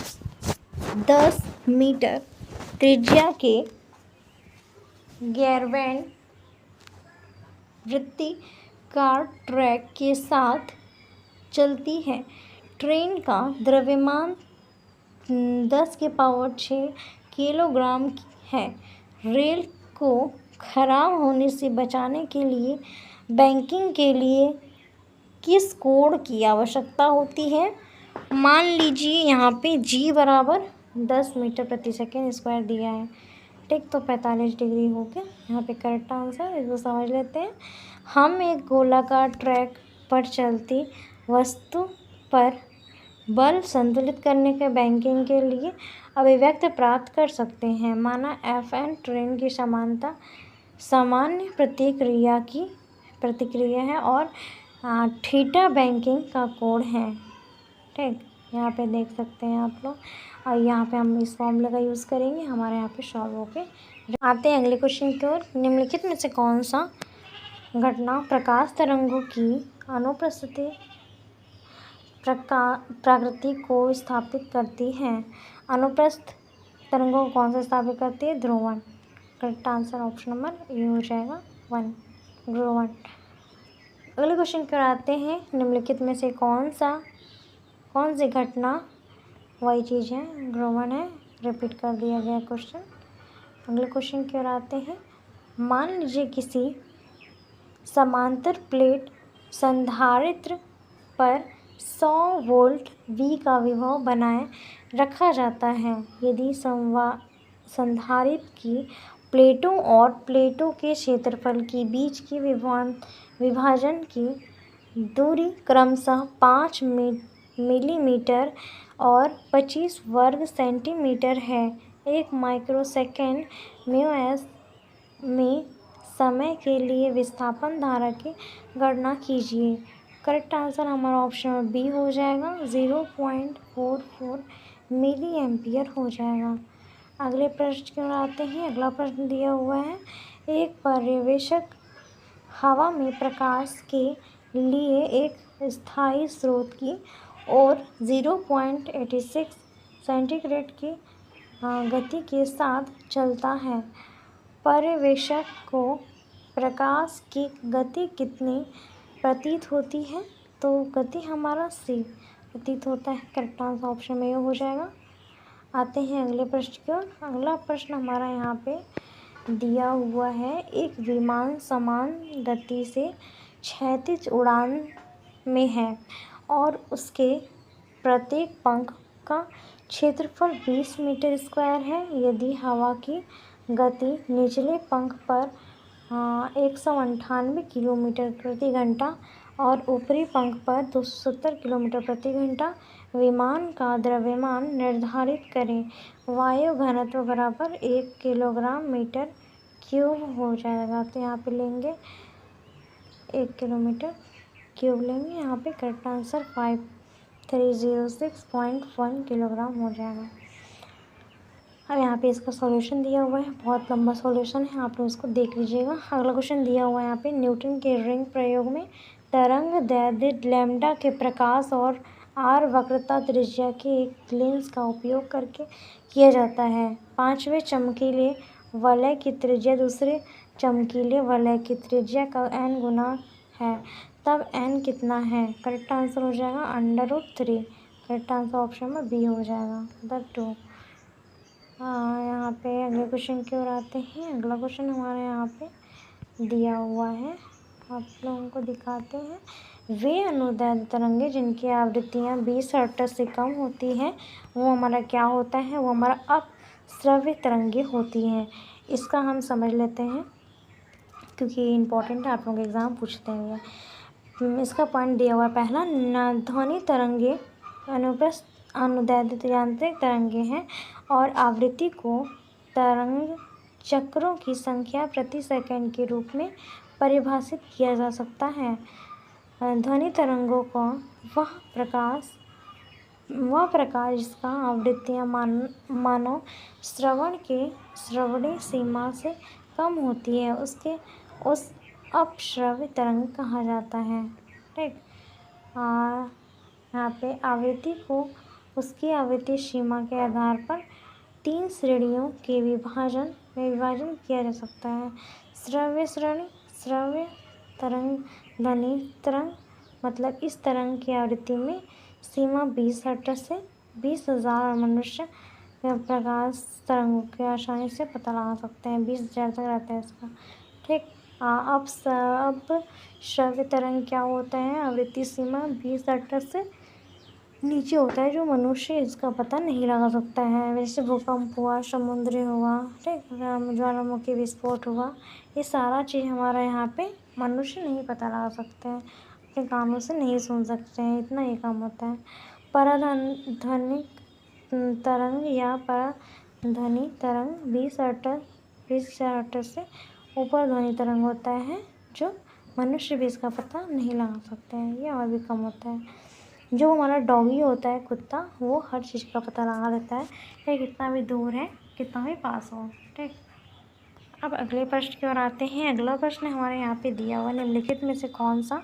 Speaker 1: 10 मीटर त्रिज्या के गैरवैन वृत्ताकार ट्रैक के साथ चलती है। ट्रेन का द्रव्यमान 10⁶ किलोग्राम है। रेल को खराब होने से बचाने के लिए बैंकिंग के लिए किस कोण की आवश्यकता होती है। मान लीजिए यहाँ पे G बराबर 10 मीटर प्रति सेकेंड स्क्वायर दिया है। ठीक, तो 45 डिग्री हो गया यहाँ पे करेक्ट आंसर। इसको समझ लेते हैं। हम एक गोलाकार ट्रैक पर चलती वस्तु पर बल संतुलित करने के बैंकिंग के लिए अभिव्यक्ति प्राप्त कर सकते हैं। माना Fn ट्रेन की समानता सामान्य प्रतिक्रिया है और थीटा बैंकिंग का कोण है। ठीक, यहाँ पे देख सकते हैं आप लोग, और यहाँ पे हम इस फॉर्मूले का यूज़ करेंगे, हमारे यहाँ पे सॉल्व होके आते हैं अगले क्वेश्चन की ओर। निम्नलिखित में से कौन सा घटना प्रकाश तरंगों की अनुपस्थिति प्रकृति को स्थापित करती है। अनुप्रस्थ तरंगों को कौन सा स्थापित करती है, ध्रुवण। Correct answer option number A हो जाएगा 1, ध्रुवण। अगले क्वेश्चन की ओर आते हैं। निम्नलिखित में से कौन सी घटना वही चीज़ है, ध्रुवण है। रिपीट कर दिया गया क्वेश्चन। अगले क्वेश्चन की ओर आते हैं। मान लीजिए किसी समांतर प्लेट संधारित्र पर 100 वोल्ट V का विभव बनाए रखा जाता है। यदि संधारित्र की प्लेटों और प्लेटों के क्षेत्रफल के बीच की विभाजन की दूरी क्रमशः 5 मिलीमीटर और 25 वर्ग सेंटीमीटर है। 1 माइक्रोसेकेंड μs में समय के लिए विस्थापन धारा की गणना कीजिए। करेक्ट आंसर हमारा ऑप्शन बी हो जाएगा, 0.44 मिली एम्पियर हो जाएगा। अगले प्रश्न की ओर आते हैं। अगला प्रश्न दिया हुआ है, एक पर्यवेक्षक हवा में प्रकाश के लिए एक स्थायी स्रोत की ओर 0.86 सेंटीग्रेड की गति के साथ चलता है। पर्यवेक्षक को प्रकाश की गति कितनी प्रतीत होती है? तो गति हमारा c प्रतीत होता है। करेक्ट आंसर ऑप्शन में हो जाएगा। आते हैं अगले प्रश्न की ओर। अगला प्रश्न हमारा यहाँ पे दिया हुआ है। एक विमान समान गति से क्षैतिज उड़ान में है और उसके प्रत्येक पंख का क्षेत्रफल 20 मीटर स्क्वायर है। यदि हवा की गति निचले पंख पर 198 किलोमीटर प्रति घंटा और ऊपरी पंख पर 270 किलोमीटर प्रति घंटा, विमान का द्रव्यमान निर्धारित करें। वायु घनत्व बराबर 1 किलोग्राम मीटर क्यूब हो जाएगा। तो यहाँ पे लेंगे 1 किलोमीटर क्यूब लेंगे। यहाँ पे करेक्ट आंसर 5306.1 किलोग्राम हो जाएगा। अब यहाँ पे इसका सॉल्यूशन दिया हुआ है, बहुत लंबा सॉल्यूशन है, आप लोग इसको देख लीजिएगा। अगला क्वेश्चन दिया हुआ है यहाँ पे, न्यूटन के रिंग प्रयोग में तरंग दैर्ध्य लैम्ब्डा के प्रकाश और आर वक्रता त्रिज्या के एक लेंस का उपयोग करके किया जाता है। पांचवें चमकीले वलय की त्रिज्या दूसरे चमकीले वलय की त्रिज्या का n गुना है, तब n कितना है? करेक्ट आंसर हो जाएगा √3। करेक्ट आंसर ऑप्शन में बी हो जाएगा, √2। यहाँ पे अगले क्वेश्चन की ओर आते हैं। अगला क्वेश्चन हमारे यहाँ पे दिया हुआ है, आप लोगों को दिखाते हैं। वे अनुदैर्ध्य तरंगे जिनकी आवृत्तियाँ 20 हर्ट्ज से कम होती हैं वो हमारा क्या होता है? वो हमारा अपश्रव्य तरंगे होती हैं। इसका हम समझ लेते हैं क्योंकि ये इम्पोर्टेंट है, आप लोग एग्ज़ाम पूछते हैं। इसका पॉइंट दिया हुआ है। पहला, ध्वनि तरंगे अनुप्रस्थ अनुदैर्ध्य यांत्रिक तरंगे हैं और आवृत्ति को तरंग चक्रों की संख्या प्रति सेकंड के रूप में परिभाषित किया जा सकता है। ध्वनि तरंगों का वह प्रकाश जिसका आवृत्तियाँ मानव श्रवण के श्रवणीय सीमा से कम होती है उस अपश्रव्य तरंग कहा जाता है। ठीक, यहाँ पे आवृत्ति को उसकी आवृत्ति सीमा के आधार पर 3 श्रेणियों के विभाजन किया जा सकता है। श्रव्य श्रेणी, श्रव्य तरंग, ध्वनि तरंग। मतलब इस तरंग की आवृत्ति में सीमा 20 हर्ट्ज से 20,000 मनुष्य प्रकाश तरंगों के आसानी से पता लगा सकते हैं। 20,000 तक रहता है इसका। ठीक, अब श्रव्य तरंग क्या होता है? आवृत्ति सीमा 20 हर्ट्ज से नीचे होता है, जो मनुष्य इसका पता नहीं लगा सकता है। जैसे भूकंप हुआ, समुद्र हुआ, ठीक, ज्वालामुखी विस्फोट हुआ, ये सारा चीज़ हमारा यहाँ पे मनुष्य नहीं पता लगा सकते हैं, अपने कानों से नहीं सुन सकते हैं, इतना ये काम होता है। पराध्वनिक तरंग या पराध्वनि तरंग 20 हर्ट्ज से ऊपर ध्वनि तरंग होता है, जो मनुष्य भी इसका पता नहीं लगा सकते हैं, ये और भी कम होता है। जो हमारा डॉगी होता है, कुत्ता, वो हर चीज़ का पता लगा लेता है, चाहे कितना भी दूर है, कितना भी पास हो। ठीक, अब अगले प्रश्न की ओर आते हैं। अगला प्रश्न हमारे यहाँ पे दिया हुआ, निम्नलिखित में से कौन सा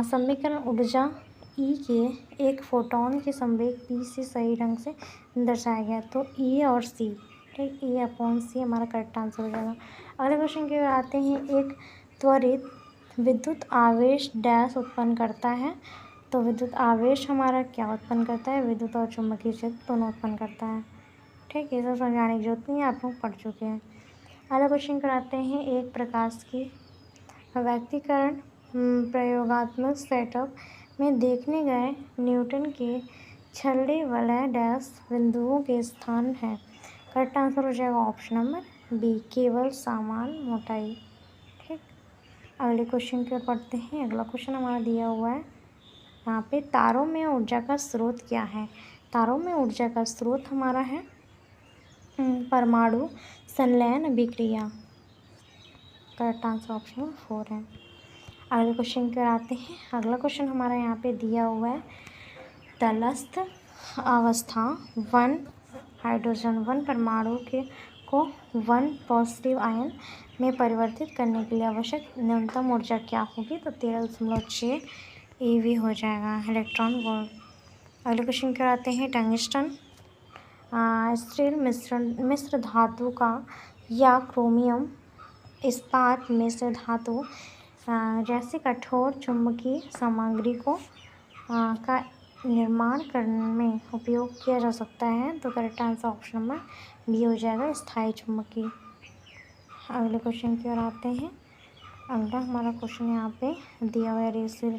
Speaker 1: समीकरण ऊर्जा E के एक फोटोन के संवेग P से सही ढंग से दर्शाया गया? तो E और C। ठीक, E/C हमारा करेक्ट आंसर हो जाएगा। अगले क्वेश्चन की ओर आते हैं। एक त्वरित विद्युत आवेश डैश उत्पन्न करता है। तो विद्युत आवेश हमारा क्या उत्पन्न करता है? विद्युत और चुंबकीय क्षेत्र दोनों उत्पन्न करता है। ठीक, ये सब समझाने की जरूरत नहीं है, आप लोग पढ़ चुके हैं। अगला क्वेश्चन कराते हैं। एक प्रकाश की व्यक्तिकरण प्रयोगात्मक सेटअप में देखने गए न्यूटन के छल्ले वलय डैश बिंदुओं के स्थान है। करेक्ट आंसर हो जाएगा ऑप्शन नंबर बी, केवल समान मोटाई। ठीक, अगले क्वेश्चन की ओर पढ़ते हैं। अगला क्वेश्चन हमारा दिया हुआ है यहाँ पे, तारों में ऊर्जा का स्रोत क्या है? तारों में ऊर्जा का स्रोत हमारा है परमाणु संलयन अभिक्रिया। करेक्ट आंसर ऑप्शन 4 है। अगले क्वेश्चन की ओर आते हैं। अगला क्वेश्चन हमारा यहाँ पे दिया हुआ है, तटस्थ अवस्था 1 हाइड्रोजन 1 परमाणु के को 1 पॉजिटिव आयन में परिवर्तित करने के लिए आवश्यक न्यूनतम ऊर्जा क्या होगी? तो 13.6 eV हो जाएगा इलेक्ट्रॉन वोल्ट। अगले क्वेश्चन क्या आते हैं? टंगस्टन स्टील मिश्र धातु का या क्रोमियम इस्पात मिश्र धातु जैसे कठोर चुंबकीय सामग्री को का निर्माण करने में उपयोग किया जा सकता है। तो correct answer option number B हो जाएगा, स्थायी चुंबकीय। अगले क्वेश्चन की ओर आते हैं। अगला हमारा क्वेश्चन यहाँ पे दिया हुआ है।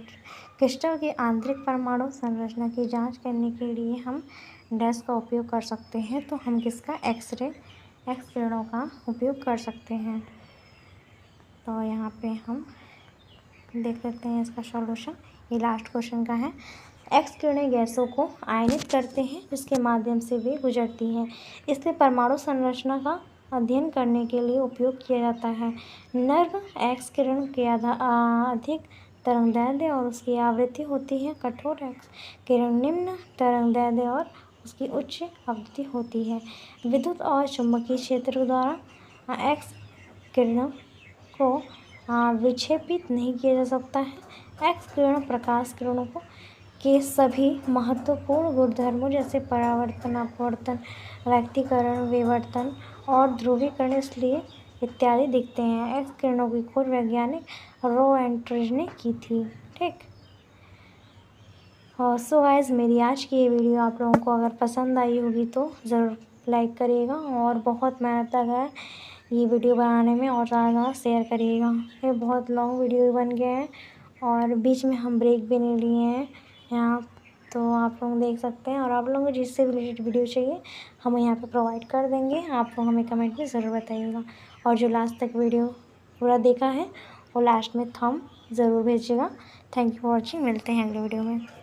Speaker 1: क्रिस्टल की आंतरिक परमाणु संरचना की जांच करने के लिए हम डैश का उपयोग कर सकते हैं। तो हम किसका? एक्स किरणों का उपयोग कर सकते हैं। तो यहाँ पे हम देख लेते हैं इसका सॉल्यूशन। ये लास्ट क्वेश्चन का है। एक्स किरणें गैसों को आयनित करते हैं जिसके माध्यम से वे गुजरती हैं। इसलिए परमाणु संरचना का अध्ययन करने के लिए उपयोग किया जाता है। नर्म एक्स किरण के अधिक तरंगदैर्ध्य और उसकी आवृत्ति होती है। कठोर एक्स किरण निम्न तरंगदैर्ध्य और उसकी उच्च आवृत्ति होती है। विद्युत और चुंबकीय क्षेत्र द्वारा एक्स किरणों को विक्षेपित नहीं किया जा सकता है। एक्स किरण प्रकाश किरणों के सभी महत्वपूर्ण गुणधर्मों जैसे परावर्तन, अपवर्तन, व्यक्तीकरण, विवर्तन और ध्रुवीकरण इसलिए इत्यादि दिखते हैं। एक्स किरणों की खोज वैज्ञानिक रो एंट्रेज ने की थी। ठीक। और सो गाइस, मेरी आज की ये वीडियो आप लोगों को अगर पसंद आई होगी तो ज़रूर लाइक करिएगा और बहुत मेहनत लगा है ये वीडियो बनाने में और ज़्यादा शेयर करिएगा। ये बहुत लॉन्ग वीडियो बन गया है और बीच में हम ब्रेक भी नहीं लिए हैं यहाँ, तो आप लोग देख सकते हैं। और आप लोगों को जिससे रिलेटेड वीडियो चाहिए हम यहाँ पे प्रोवाइड कर देंगे। आप लोग हमें कमेंट में ज़रूर बताइएगा और जो लास्ट तक वीडियो पूरा देखा है वो लास्ट में थंब ज़रूर भेजिएगा। Thank you for watching. मिलते हैं अगले वीडियो में।